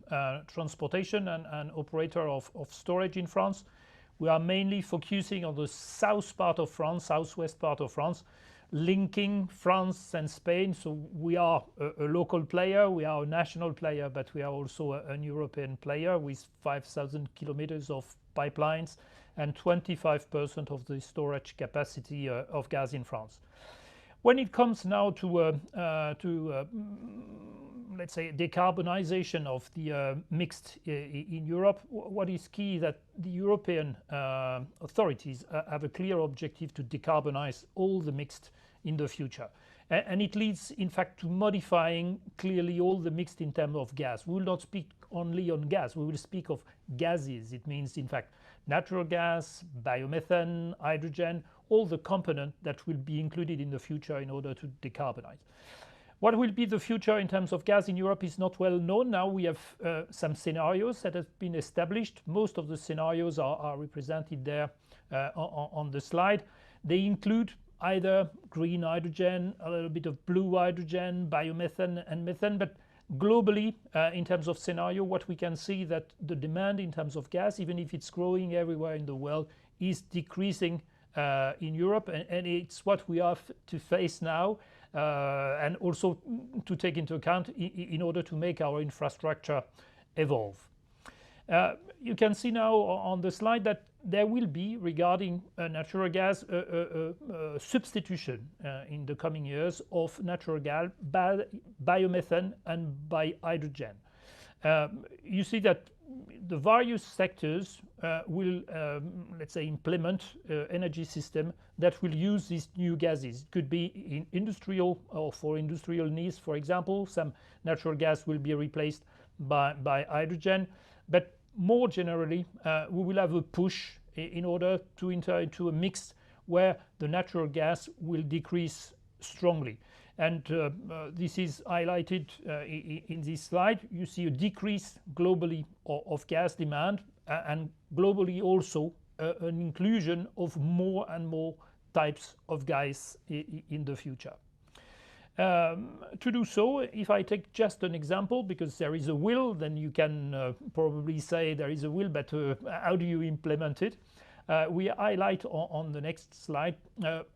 E: transportation and operator of storage in France. We are mainly focusing on the south part of France, southwest part of France, linking France and Spain. So we are a local player, we are a national player, but we are also an European player with 5,000 kilometers of pipelines and 25% of the storage capacity of gas in France. When it comes now to let's say decarbonization of the mixed in Europe, what is key is that the European authorities have a clear objective to decarbonize all the mixed in the future. And it leads, in fact, to modifying clearly all the mixed in terms of gas. We will not speak only on gas, we will speak of gases. It means, in fact, natural gas, biomethane, hydrogen, all the components that will be included in the future in order to decarbonize. What will be the future in terms of gas in Europe is not well known. Now we have some scenarios that have been established. Most of the scenarios are represented there on the slide. They include either green hydrogen, a little bit of blue hydrogen, biomethane and methane, but globally, in terms of scenario, what we can see that the demand in terms of gas, even if it's growing everywhere in the world, is decreasing in Europe, and it's what we have to face now, and also to take into account in order to make our infrastructure evolve. You can see now on the slide that there will be, regarding natural gas, a substitution in the coming years of natural gas by biomethane and by hydrogen. You see that the various sectors will, let's say, implement energy system that will use these new gases. It could be in industrial or for industrial needs, for example. Some natural gas will be replaced by hydrogen, but more generally, we will have a push in order to enter into a mix where the natural gas will decrease strongly. And this is highlighted in this slide. You see a decrease globally of gas demand, and globally also an inclusion of more and more types of gas in the future. To do so, if I take just an example, because there is a will, then you can probably say there is a will, but how do you implement it? We highlight on the next slide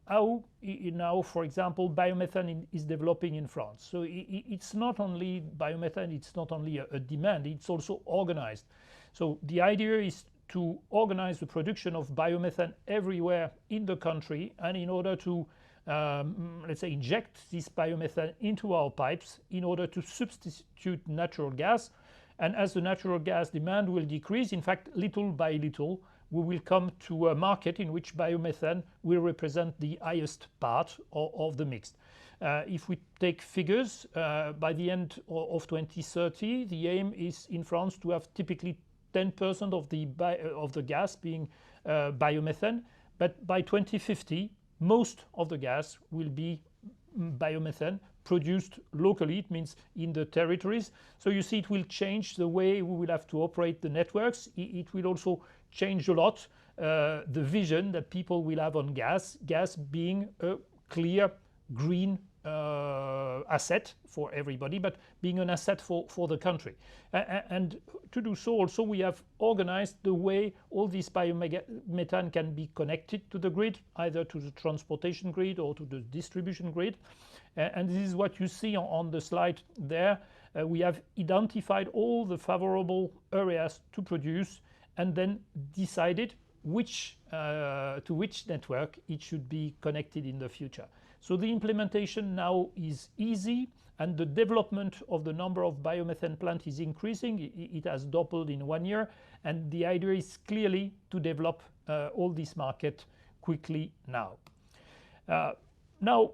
E: how now, for example, biomethane is developing in France. So it's not only biomethane, it's not only a demand, it's also organized. So the idea is to organize the production of biomethane everywhere in the country, and in order to let's say inject this biomethane into our pipes in order to substitute natural gas. And as the natural gas demand will decrease, in fact, little by little, we will come to a market in which biomethane will represent the highest part of the mix. If we take figures, by the end of 2030, the aim is in France to have typically 10% of the gas being biomethane, but by 2050, most of the gas will be biomethane produced locally. It means in the territories. So you see, it will change the way we will have to operate the networks. It will also change a lot the vision that people will have on gas being a clear green asset for everybody, but being an asset for the country. And to do so also, we have organized the way all this biomethane can be connected to the grid, either to the transportation grid or to the distribution grid. And this is what you see on the slide there. We have identified all the favorable areas to produce and then decided to which network it should be connected in the future. So the implementation now is easy, and the development of the number of biomethane plants is increasing. It has doubled in 1 year, and the idea is clearly to develop all this market quickly now. Now,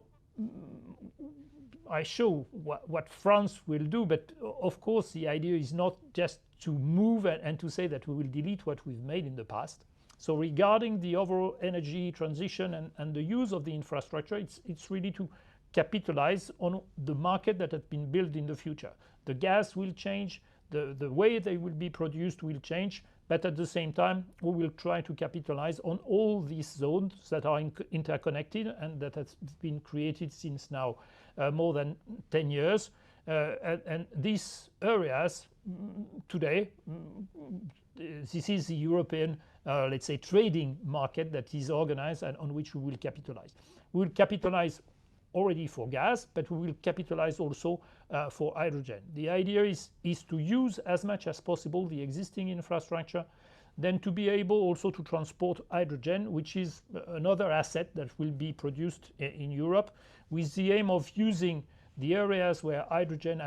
E: I show what France will do, but of course the idea is not just to move and to say that we will delete what we've made in the past. So regarding the overall energy transition and the use of the infrastructure, it's really to capitalize on the market that has been built in the future. The gas will change, the way they will be produced will change, but at the same time, we will try to capitalize on all these zones that are interconnected and that has been created since now more than 10 years. And these areas today, this is the European let's say trading market that is organized and on which we will capitalize. We will capitalize already for gas, but we will capitalize also for hydrogen. The idea is to use as much as possible the existing infrastructure, then to be able also to transport hydrogen, which is another asset that will be produced in Europe, with the aim of using the areas where hydrogen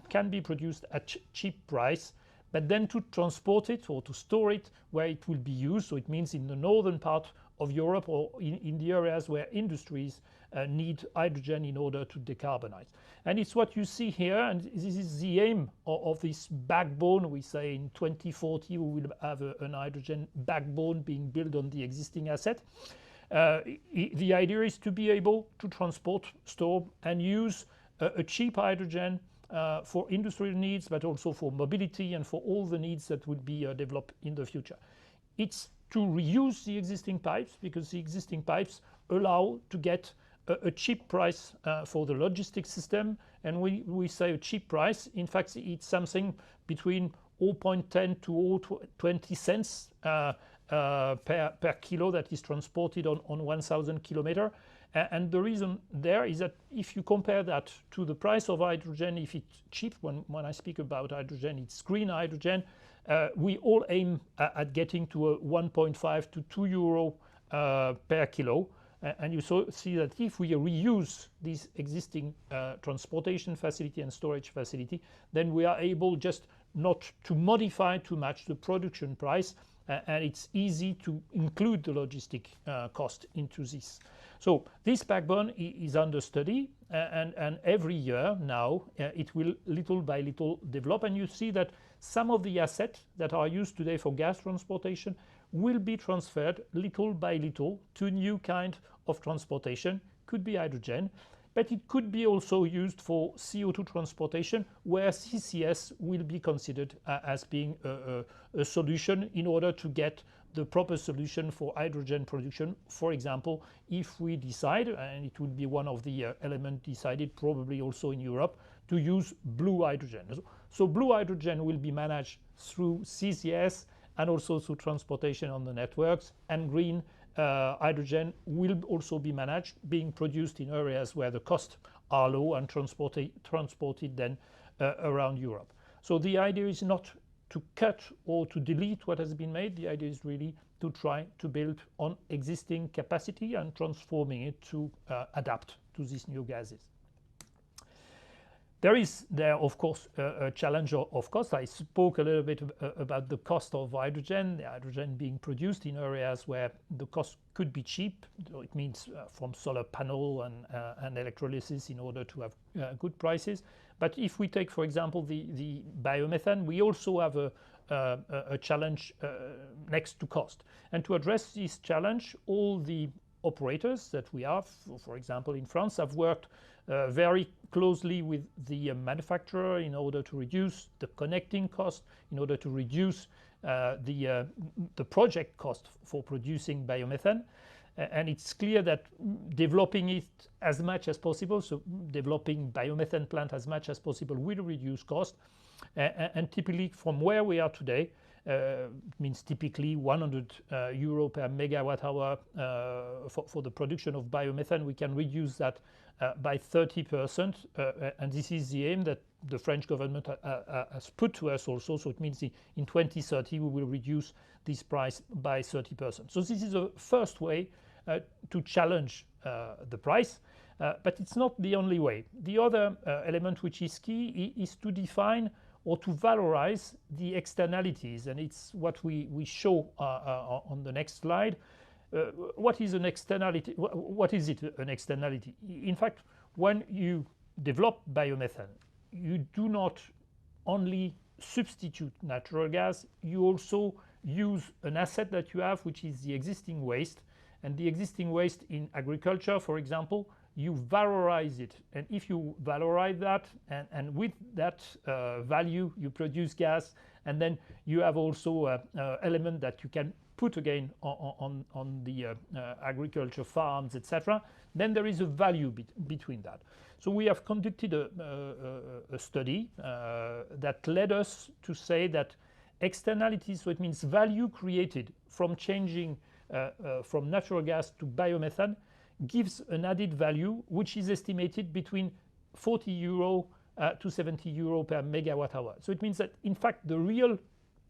E: can be produced at cheap price, but then to transport it or to store it where it will be used. So it means in the northern part of Europe or in the areas where industries need hydrogen in order to decarbonize. And it's what you see here, and this is the aim of this backbone. We say in 2040 we will have an hydrogen backbone being built on the existing asset. The idea is to be able to transport, store and use a cheap hydrogen for industrial needs, but also for mobility and for all the needs that would be developed in the future. It's to reuse the existing pipes, because the existing pipes allow to get a cheap price for the logistics system. And we say a cheap price, in fact it's something between 0.10 to 0.20 cents per kilo that is transported on 1,000 kilometers. And the reason there is that if you compare that to the price of hydrogen, if it's cheap, when I speak about hydrogen, it's green hydrogen, we all aim at getting to a 1.5 to 2 euro per kilo. And you see that if we reuse this existing transportation facility and storage facility, then we are able just not to modify too much the production price, and it's easy to include the logistic cost into this. So this backbone is under study, and every year now it will little by little develop. And you see that some of the assets that are used today for gas transportation will be transferred little by little to a new kind of transportation. Could be hydrogen, but it could be also used for CO2 transportation, where CCS will be considered as being a solution in order to get the proper solution for hydrogen production. For example, if we decide, and it will be one of the elements decided probably also in Europe, to use blue hydrogen. So blue hydrogen will be managed through CCS and also through transportation on the networks, and green hydrogen will also be managed, being produced in areas where the costs are low and transported then around Europe. So the idea is not to cut or to delete what has been made. The idea is really to try to build on existing capacity and transforming it to adapt to these new gases. There is, of course, a challenge of cost. I spoke a little bit about the cost of hydrogen, the hydrogen being produced in areas where the cost could be cheap. So it means from solar panel and electrolysis in order to have good prices. But if we take, for example, the biomethane, we also have a challenge next to cost. And to address this challenge, all the operators that we have, for example, in France, have worked very closely with the manufacturer in order to reduce the connecting cost, in order to reduce the project cost for producing biomethane. And it's clear that developing it as much as possible, so developing biomethane plant as much as possible, will reduce cost. And typically from where we are today, means typically 100 euro per megawatt hour for the production of biomethane. We can reduce that by 30%, and this is the aim that the French government has put to us also. So it means in 2030 we will reduce this price by 30%. So this is a first way to challenge the price, but it's not the only way. The other element which is key is to define or to valorize the externalities, and it's what we show on the next slide. What is an externality? What is it, an externality? In fact, when you develop biomethane, you do not only substitute natural gas, you also use an asset that you have, which is the existing waste. And the existing waste in agriculture, for example, you valorize it. And if you valorize that, and with that value, you produce gas, and then you have also an element that you can put again on the agriculture farms, etc., then there is a value between that. So we have conducted a study that led us to say that externalities, so it means value created from changing from natural gas to biomethane, gives an added value which is estimated between 40 euro to 70 euro per megawatt hour. So it means that in fact the real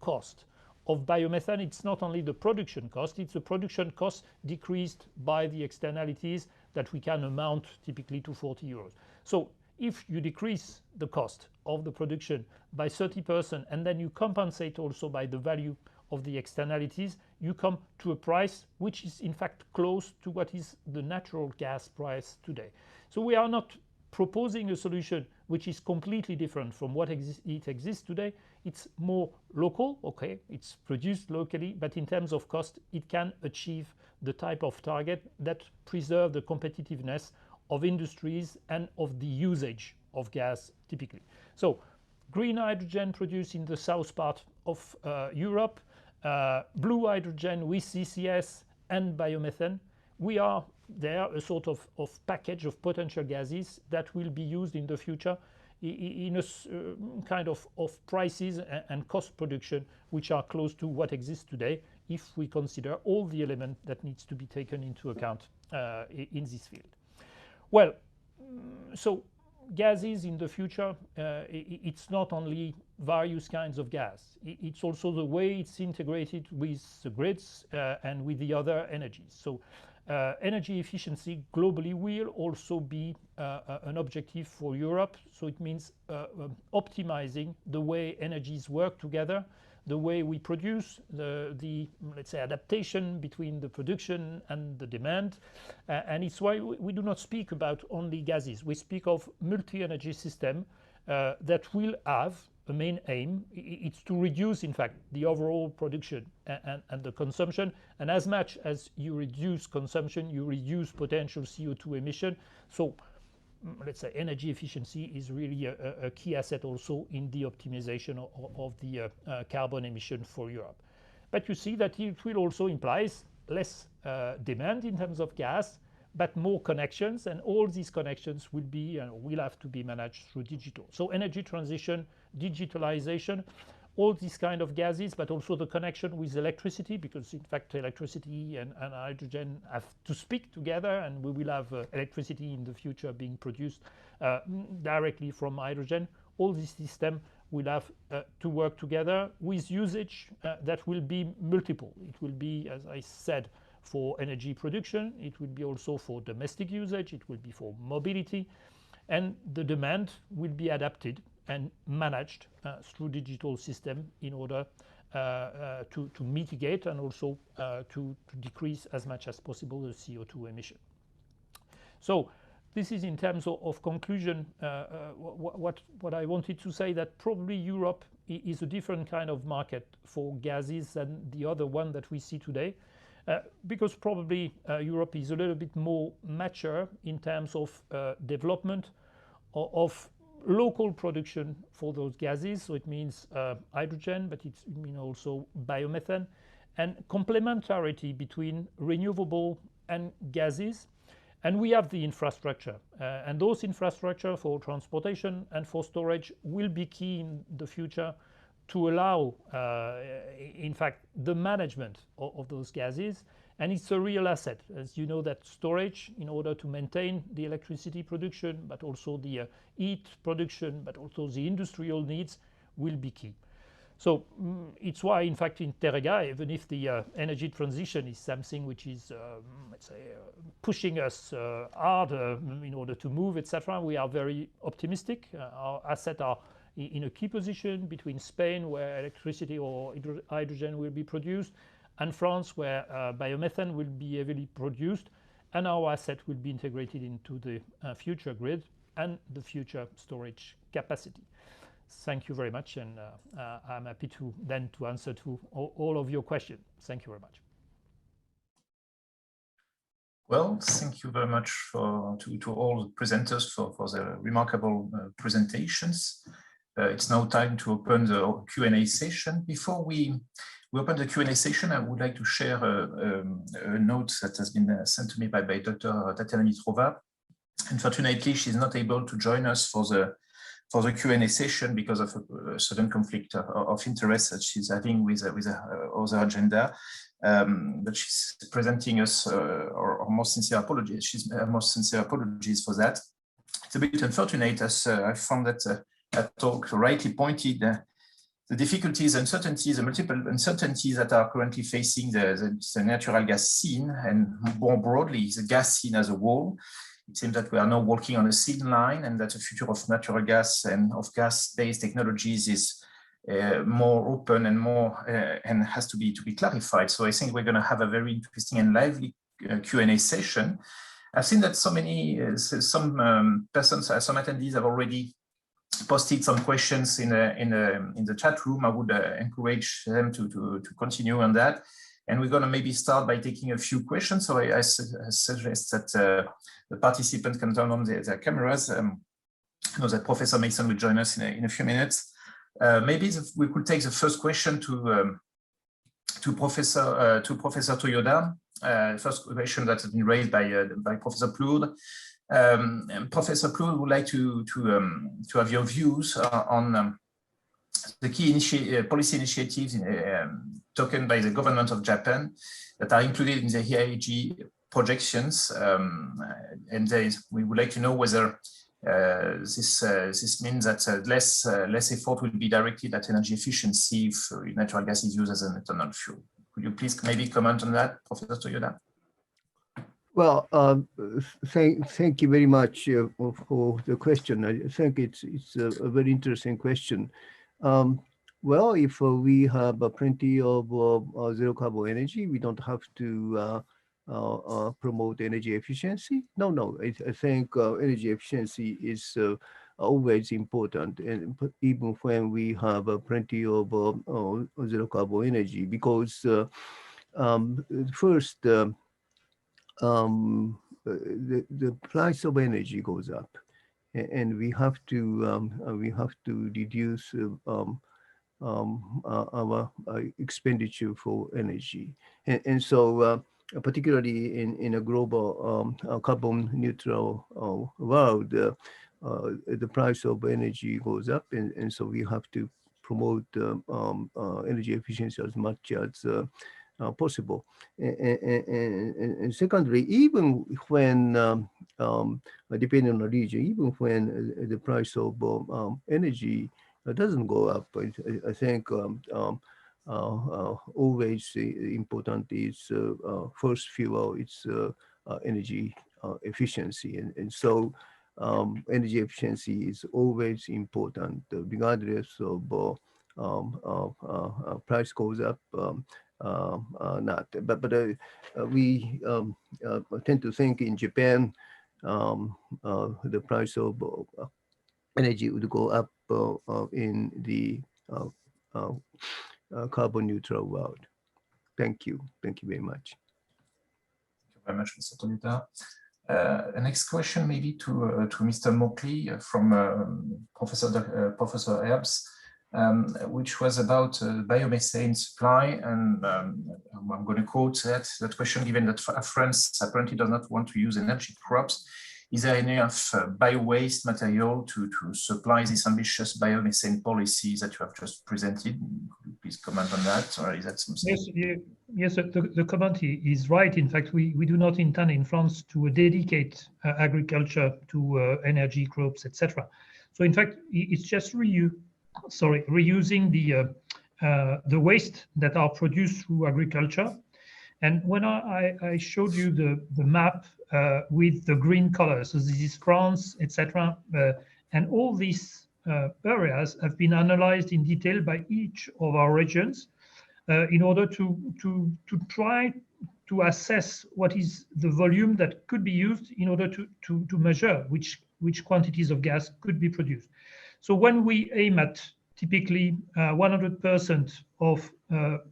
E: cost of biomethane, it's not only the production cost, it's the production cost decreased by the externalities that we can amount typically to 40 euros. So if you decrease the cost of the production by 30% and then you compensate also by the value of the externalities, you come to a price which is in fact close to what is the natural gas price today. So we are not proposing a solution which is completely different from what exists today. It's more local, okay, it's produced locally, but in terms of cost, it can achieve the type of target that preserve the competitiveness of industries and of the usage of gas typically. So green hydrogen produced in the south part of Europe, blue hydrogen with CCS and biomethane. We are there a sort of package of potential gases that will be used in the future in a kind of prices and cost production which are close to what exists today if we consider all the elements that needs to be taken into account in this field. Well, so gases in the future, it's not only various kinds of gas, it's also the way it's integrated with the grids and with the other energies. So energy efficiency globally will also be an objective for Europe. So it means optimizing the way energies work together, the way we produce, the let's say adaptation between the production and the demand, and it's why we do not speak about only gases. We speak of multi-energy system that will have a main aim. It's to reduce, in fact, the overall production and the consumption. And as much as you reduce consumption, you reduce potential CO2 emission. So let's say energy efficiency is really a key asset also in the optimization of the carbon emission for Europe. But you see that it will also imply less demand in terms of gas, but more connections, and all these connections will be will have to be managed through digital. So energy transition, digitalization, all these kind of gases, but also the connection with electricity, because in fact electricity and hydrogen have to speak together, and we will have electricity in the future being produced directly from hydrogen. All this system will have to work together with usage that will be multiple. It will be, as I said, for energy production. It will be also for domestic usage. It will be for mobility. And the demand will be adapted and managed through digital system in order to mitigate and also to decrease as much as possible the CO2 emission. So this is in terms of conclusion what I wanted to say, that probably Europe is a different kind of market for gases than the other one that we see today, because probably Europe is a little bit more mature in terms of development of local production for those gases. So it means hydrogen, but it means also biomethane, and complementarity between renewable and gases. And we have the infrastructure, and those infrastructure for transportation and for storage will be key in the future to allow, in fact, the management of those gases. And it's a real asset, as you know, that storage, in order to maintain the electricity production, but also the heat production, but also the industrial needs, will be key. So it's why, in fact, in Terega, even if the energy transition is something which is, let's say, pushing us hard in order to move, etc., we are very optimistic. Our assets are in a key position between Spain, where electricity or hydrogen will be produced, and France, where biomethane will be heavily produced, and our asset will be integrated into the future grid and the future storage capacity. Thank you very much, and I'm happy to answer to all of your questions. Thank you very much.
A: Well, thank you very much to all the presenters for the remarkable presentations. It's now time to open the Q&A session. Before we open the Q&A session, I would like to share a note that has been sent to me by Dr. Tatiana Mitrova. Unfortunately, she's not able to join us for the Q&A session because of a sudden conflict of interest that she's having with her other agenda. But she's presenting us our most sincere apologies. Her most sincere apologies for that. It's a bit unfortunate, as I found that that talk rightly pointed the difficulties, uncertainties, the multiple uncertainties that are currently facing the natural gas scene, and more broadly, the gas scene as a whole. It seems that we are now walking on a thin line, and that the future of natural gas and of gas-based technologies is more open and more and has to be clarified. So I think we're going to have a very interesting and lively Q&A session. I've seen that some attendees have already posted some questions in the chat room. I would encourage them to continue on that. And we're going to maybe start by taking a few questions. So I suggest that the participants can turn on their cameras. I know that Professor Mason will join us in a few minutes. Maybe we could take the first question to Professor Toyoda. First question that has been raised by Professor Plourde. Professor Plourde would like to have your views on the key policy initiatives taken by the government of Japan that are included in the IEEJ projections, and we would like to know whether this means that less effort will be directed at energy efficiency if natural gas is used as an ethanol fuel. Could you please maybe comment on that, Professor Toyoda?
B: Well, thank you very much for the question. I think it's a very interesting question. Well, if we have plenty of zero carbon energy, we don't have to promote energy efficiency. No. I think energy efficiency is always important, and even when we have plenty of zero carbon energy, because first the price of energy goes up, and we have to reduce our expenditure for energy, and so particularly in a global carbon neutral world, the price of energy goes up, and so we have to promote energy efficiency as much as possible. And secondly, even when, depending on the region, even when the price of energy doesn't go up. I think always important is first fuel, it's energy efficiency. And so energy efficiency is always important, regardless of price goes up, not. But we tend to think in Japan, the price of energy would go up in the carbon neutral world. Thank you. Thank you very much.
A: Thank you very much, Mr. Toyoda. The next question maybe to Mr. Mockley from Professor Herbst, which was about biomethane supply. And I'm going to quote that question, given that France apparently does not want to use energy crops. Is there enough bio-waste material to supply this ambitious biomethane policy that you have just presented? Could you please comment on that, or is that something?
E: Yes, the comment is right. In fact, we do not intend in France to dedicate agriculture to energy crops, etc. So in fact, it's just reusing the waste that are produced through agriculture. And when I showed you the map with the green colors, so this is France, etc., and all these areas have been analyzed in detail by each of our regions in order to try to assess what is the volume that could be used in order to measure which quantities of gas could be produced. So when we aim at typically 100% of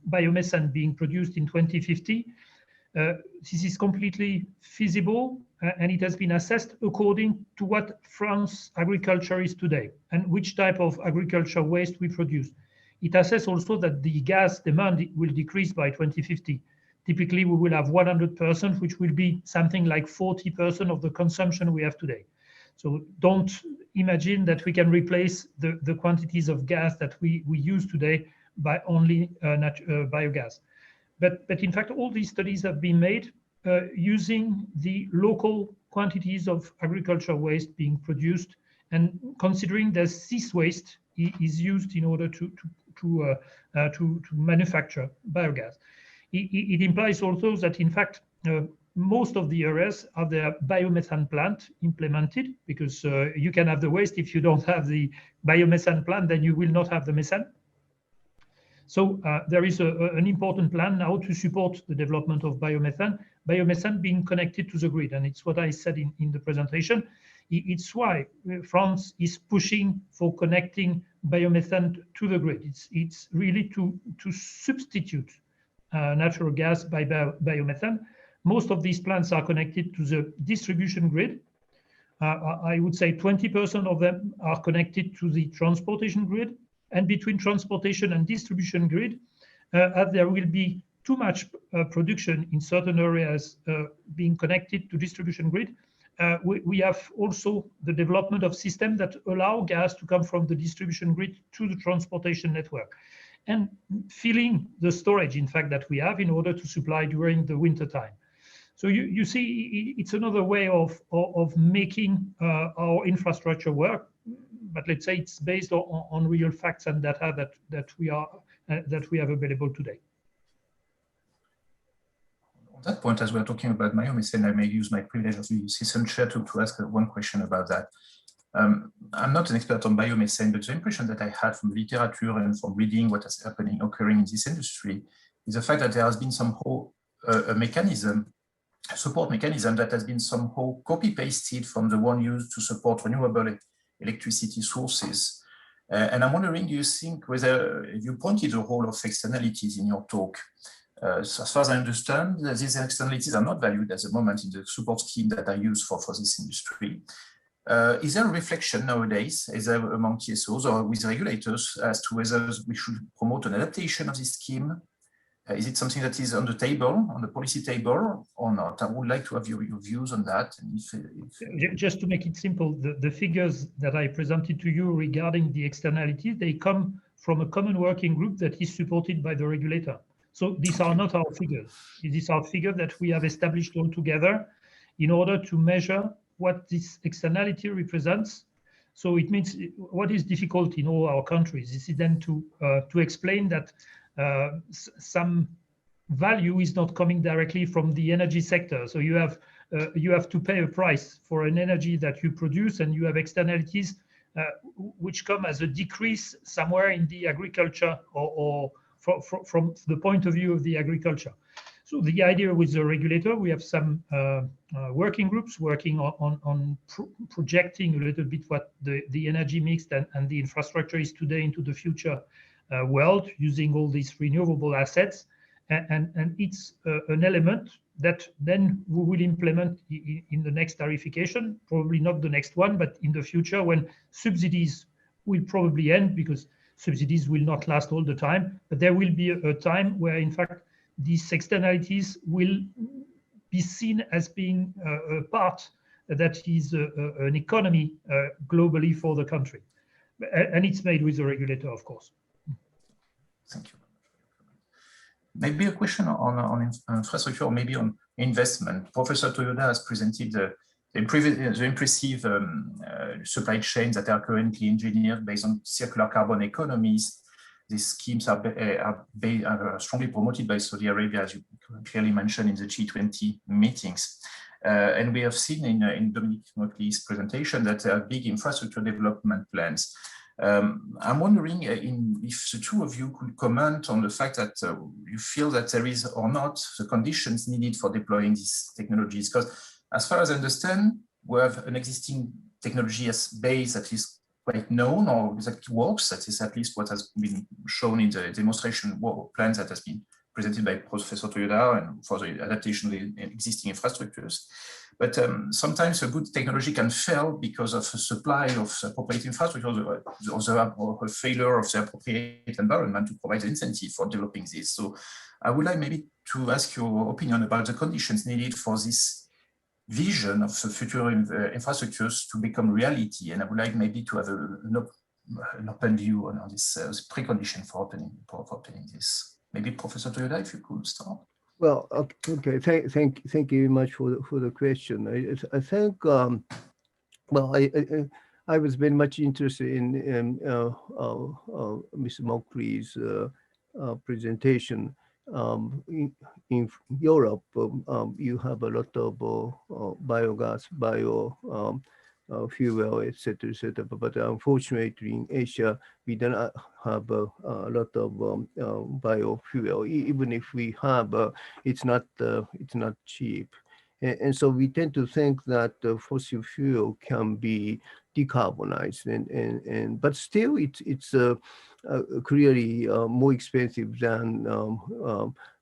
E: biomethane being produced in 2050, this is completely feasible, and it has been assessed according to what France agriculture is today and which type of agriculture waste we produce. It assesses also that the gas demand will decrease by 2050. Typically, we will have 100%, which will be something like 40% of the consumption we have today. So don't imagine that we can replace the quantities of gas that we use today by only biogas. But in fact, all these studies have been made using the local quantities of agricultural waste being produced and considering that this waste is used in order to manufacture biogas. It implies also that in fact, most of the areas have their biomethane plant implemented, because you can have the waste. If you don't have the biomethane plant, then you will not have the methane. So there is an important plan now to support the development of biomethane being connected to the grid. And it's what I said in the presentation. It's why France is pushing for connecting biomethane to the grid. It's really to substitute natural gas by biomethane. Most of these plants are connected to the distribution grid. I would say 20% of them are connected to the transportation grid. And between transportation and distribution grid, as there will be too much production in certain areas being connected to distribution grid, we have also the development of systems that allow gas to come from the distribution grid to the transportation network, and filling the storage, in fact, that we have in order to supply during the winter time. So you see, it's another way of making our infrastructure work. But let's say it's based on real facts and data that we have available today.
A: On that point, as we're talking about biomethane, I may use my privilege of the assistant chair to ask one question about that. I'm not an expert on biomethane, but the impression that I had from literature and from reading what is occurring in this industry is the fact that there has been somehow a support mechanism that has been somehow copy-pasted from the one used to support renewable electricity sources. And I'm wondering, do you think whether you pointed the role of externalities in your talk? So as far as I understand, these externalities are not valued at the moment in the support scheme that are used for this industry. Is there a reflection nowadays, either among TSOs or with regulators, as to whether we should promote an adaptation of this scheme? Is it something that is on the table, on the policy table, or not? I would like to have your views on that. And
E: just to make it simple, the figures that I presented to you regarding the externality, they come from a common working group that is supported by the regulator. So these are not our figures. These are figures that we have established all together in order to measure what this externality represents So it means what is difficult in all our countries is then to explain that some value is not coming directly from the energy sector. So you have to pay a price for an energy that you produce, and you have externalities which come as a decrease somewhere in the agriculture or from the point of view of the agriculture. So the idea with the regulator, we have some working groups working on projecting a little bit what the energy mix and the infrastructure is today into the future world, using all these renewable assets. And it's an element that then we will implement in the next tarification, probably not the next one, but in the future when subsidies will probably end, because subsidies will not last all the time, but there will be a time where, in fact, these externalities will be seen as being a part that is an economy globally for the country. And it's made with the regulator, of course.
A: Thank you. Maybe a question on infrastructure, or maybe on investment. Professor Toyoda has presented the impressive supply chains that are currently engineered based on circular carbon economies. These schemes are strongly promoted by Saudi Arabia, as you clearly mentioned in the G20 meetings. And we have seen in Dominique's presentation that there are big infrastructure development plans. I'm wondering if the two of you could comment on the fact that you feel that there is or not the conditions needed for deploying these technologies. Because as far as I understand, we have an existing technology as base that is quite known, or that works. That is at least what has been shown in the demonstration plans that has been presented by Professor Toyoda and for the adaptation of the existing infrastructures. But sometimes a good technology can fail because of a supply of appropriate infrastructure or a failure of the appropriate environment to provide the incentive for developing this. So I would like maybe to ask your opinion about the conditions needed for this vision of the future infrastructures to become reality. And I would like maybe to have an open view on this precondition for opening this. Maybe Professor Toyoda, if you could start.
B: Well, okay. Thank you very much for the question. I think well, I was very much interested in Mr. Mockley's presentation. In Europe, you have a lot of biogas, fuel, etc., etc. But unfortunately, in Asia, we do not have a lot of biofuel. Even if we have, it's not cheap. And so we tend to think that fossil fuel can be decarbonized, but still it's clearly more expensive than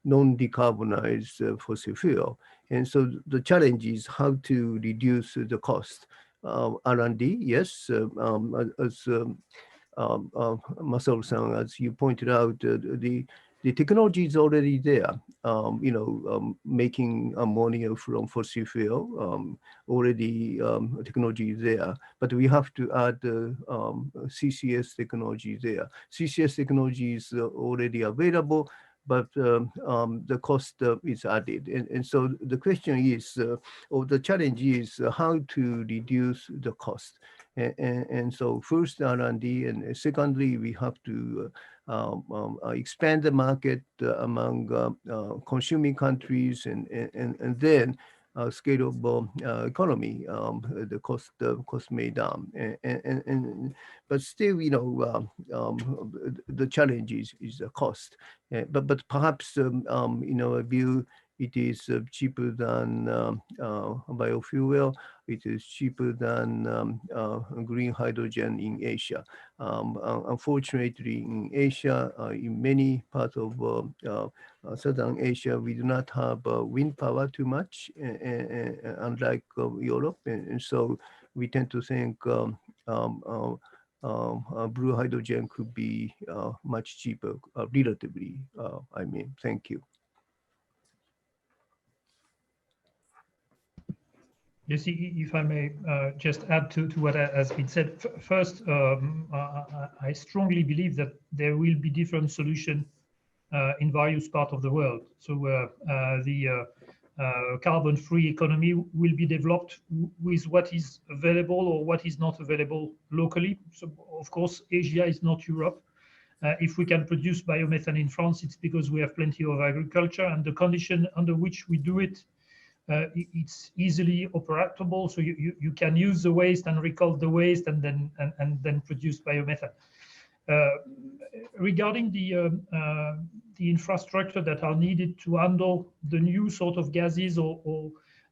B: non-decarbonized fossil fuel. And so the challenge is how to reduce the cost. R&D, yes, as Massol-san, as you pointed out, the technology is already there. Making ammonia from fossil fuel, already technology is there, but we have to add CCS technology there. CCS technology is already available, but the cost is added. And so the question is, or the challenge is how to reduce the cost. And so first R&D, and secondly, we have to expand the market among consuming countries, and then scalable economy, the cost may down. But still, the challenge is the cost. But perhaps, I view it is cheaper than biofuel. It is cheaper than green hydrogen in Asia. Unfortunately, in Asia, in many parts of Southern Asia, we do not have wind power too much, unlike Europe. And so we tend to think blue hydrogen could be much cheaper, relatively, Thank you.
E: Yes, if I may just add to what has been said. First, I strongly believe that there will be different solutions in various parts of the world. So carbon-free economy will be developed with what is available or what is not available locally. So, of course, Asia is not Europe. If we can produce biomethane in France, it's because we have plenty of agriculture, and the condition under which we do it, it's easily operable. So you can use the waste and recover the waste and then produce biomethane. Regarding the infrastructure that are needed to handle the new sort of gases,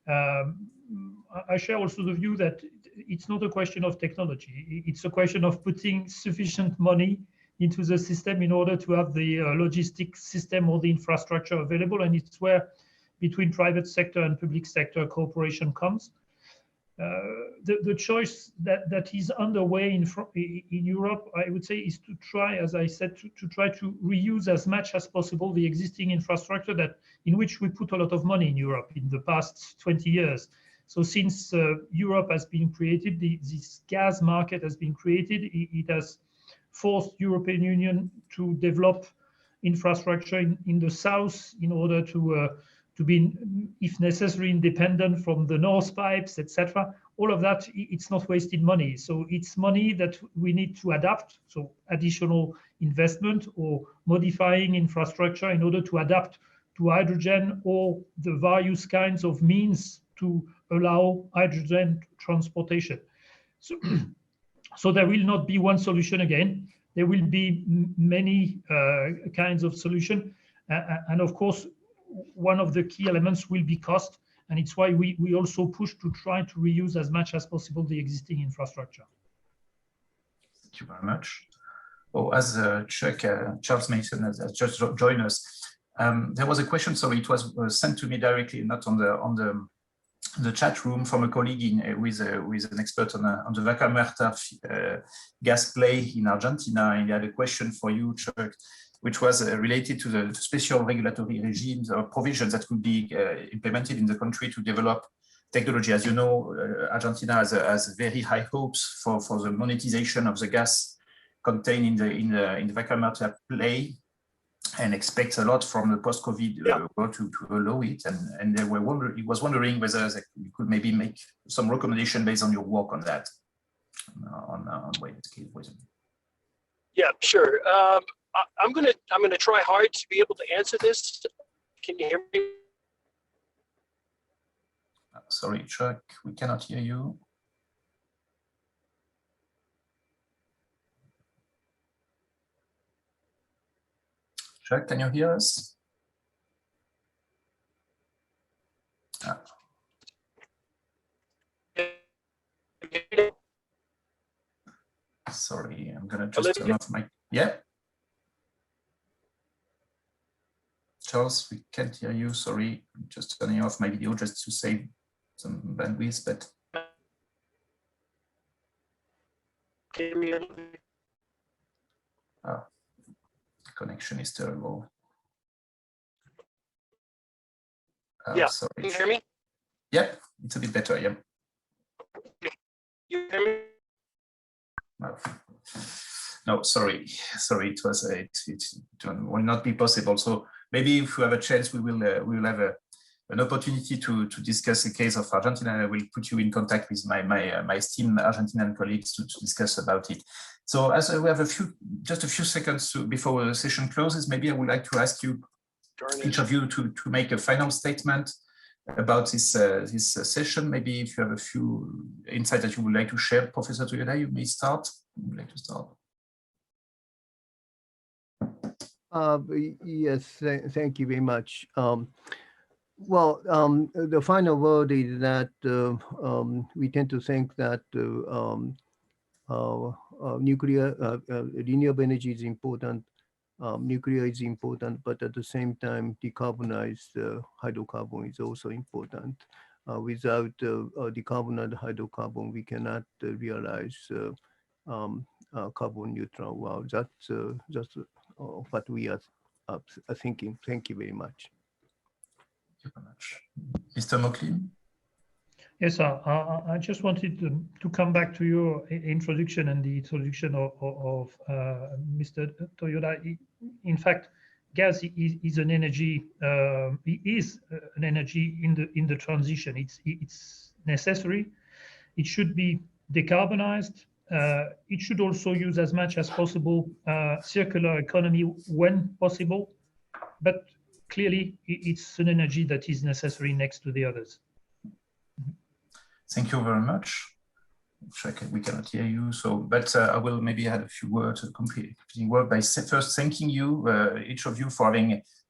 E: I share also the view that it's not a question of technology. It's a question of putting sufficient money into the system in order to have the logistics system or the infrastructure available, and it's where between private sector and public sector cooperation comes. The choice that is underway in Europe, I would say, is to try, as I said, to try to reuse as much as possible the existing infrastructure in which we put a lot of money in Europe in the past 20 years. So since Europe has been created, this gas market has been created, it has forced European Union to develop infrastructure in the south in order to be, if necessary, independent from the North pipes, etc. All of that, it's not wasted money. So it's money that we need to adapt. So additional investment or modifying infrastructure in order to adapt to hydrogen or the various kinds of means to allow hydrogen transportation. So there will not be one solution again. There will be many kinds of solution. And of course, one of the key elements will be cost. And it's why we also push to try to reuse as much as possible the existing infrastructure.
A: Thank you very much. Oh, as Chuck, Charles Mason has just joined us, there was a question, so it was sent to me directly, not on the chat room, from a colleague with an expert on the Vaca Muerta gas play in Argentina, and he had a question for you, Chuck, which was related to the special regulatory regimes or provisions that could be implemented in the country to develop technology. As you know, Argentina has very high hopes for the monetization of the gas contained in the Vaca Muerta play, and expects a lot from the post-COVID world to allow it. And he was wondering whether you could maybe make some recommendation based on your work on that, on way it's key wisdom.
D: Yeah, sure. I'm gonna try hard to be able to answer this. Can you hear me?
A: Sorry, Chuck, we cannot hear you. Chuck, can you hear us? Sorry, I'm gonna just turn off my, Charles, we can't hear you, sorry. I'm just turning off my video just to save some bandwidth, but. Oh, the connection is terrible.
D: Yeah,
A: sorry.
D: can you hear me?
A: Yeah, it's a bit better, yeah.
D: You hear me?
A: No, sorry, it was it will not be possible. So maybe if we have a chance, we will have an opportunity to discuss the case of Argentina. I will put you in contact with my esteemed Argentinian colleagues to discuss about it. So as we have just a few seconds before the session closes, maybe I would like to ask you, each of you, to make a final statement about this session. Maybe if you have a few insights that you would like to share, Professor Toyoda, you may start. Would you like to start?
B: Yes, thank you very much. Well, the final word is that we tend to think that nuclear, renewable energy is important, nuclear is important, but at the same time, decarbonized hydrocarbon is also important. Without decarbonized hydrocarbon, we cannot realize carbon neutral world. That's just what we are thinking. Thank you very much.
A: Thank you very much. Mr. Mocklin?
E: Yes, I just wanted to come back to your introduction and the introduction of Mr. Toyoda. In fact, gas is an energy. Is an energy in the transition. It's necessary. It should be decarbonized. It should also use as much as possible circular economy when possible. But clearly, it's an energy that is necessary next to the others.
A: Thank you very much. Check, we cannot hear you. So, but I will maybe add a few words, completing work by first thanking you, each of you, for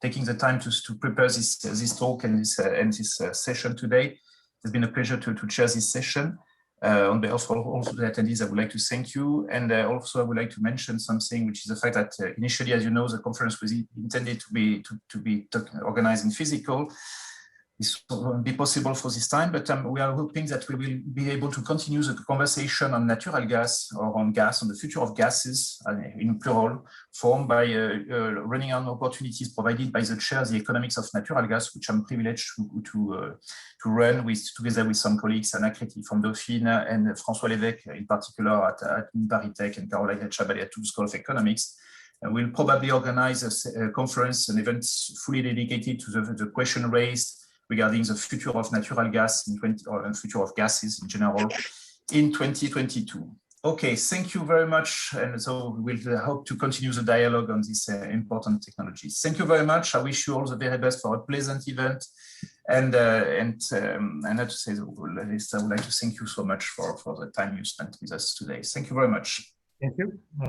A: taking the time to prepare this talk and this session today. It's been a pleasure to chair this session. On behalf of also the attendees, I would like to thank you. And also I would like to mention something, which is the fact that initially, as you know, the conference was intended to be organized in physical. This won't be possible for this time, but we are hoping that we will be able to continue the conversation on natural gas or on gas, on the future of gases in plural form by running on opportunities provided by the chair, the economics of natural gas, which I'm privileged to run together with some colleagues, Anna Créti from Dauphine and François Lévesque in particular at Paritech and Caroline Chabalet at School of Economics. And we'll probably organize a conference, an event fully dedicated to the question raised regarding the future of natural gas or future of gases in general in 2022. Okay, thank you very much. And so we'll hope to continue the dialogue on these important technologies. Thank you very much. I wish you all the very best for a pleasant event. And I have to say, I would like to thank you so much for the time you spent with us today. Thank you very much.
E: Thank you.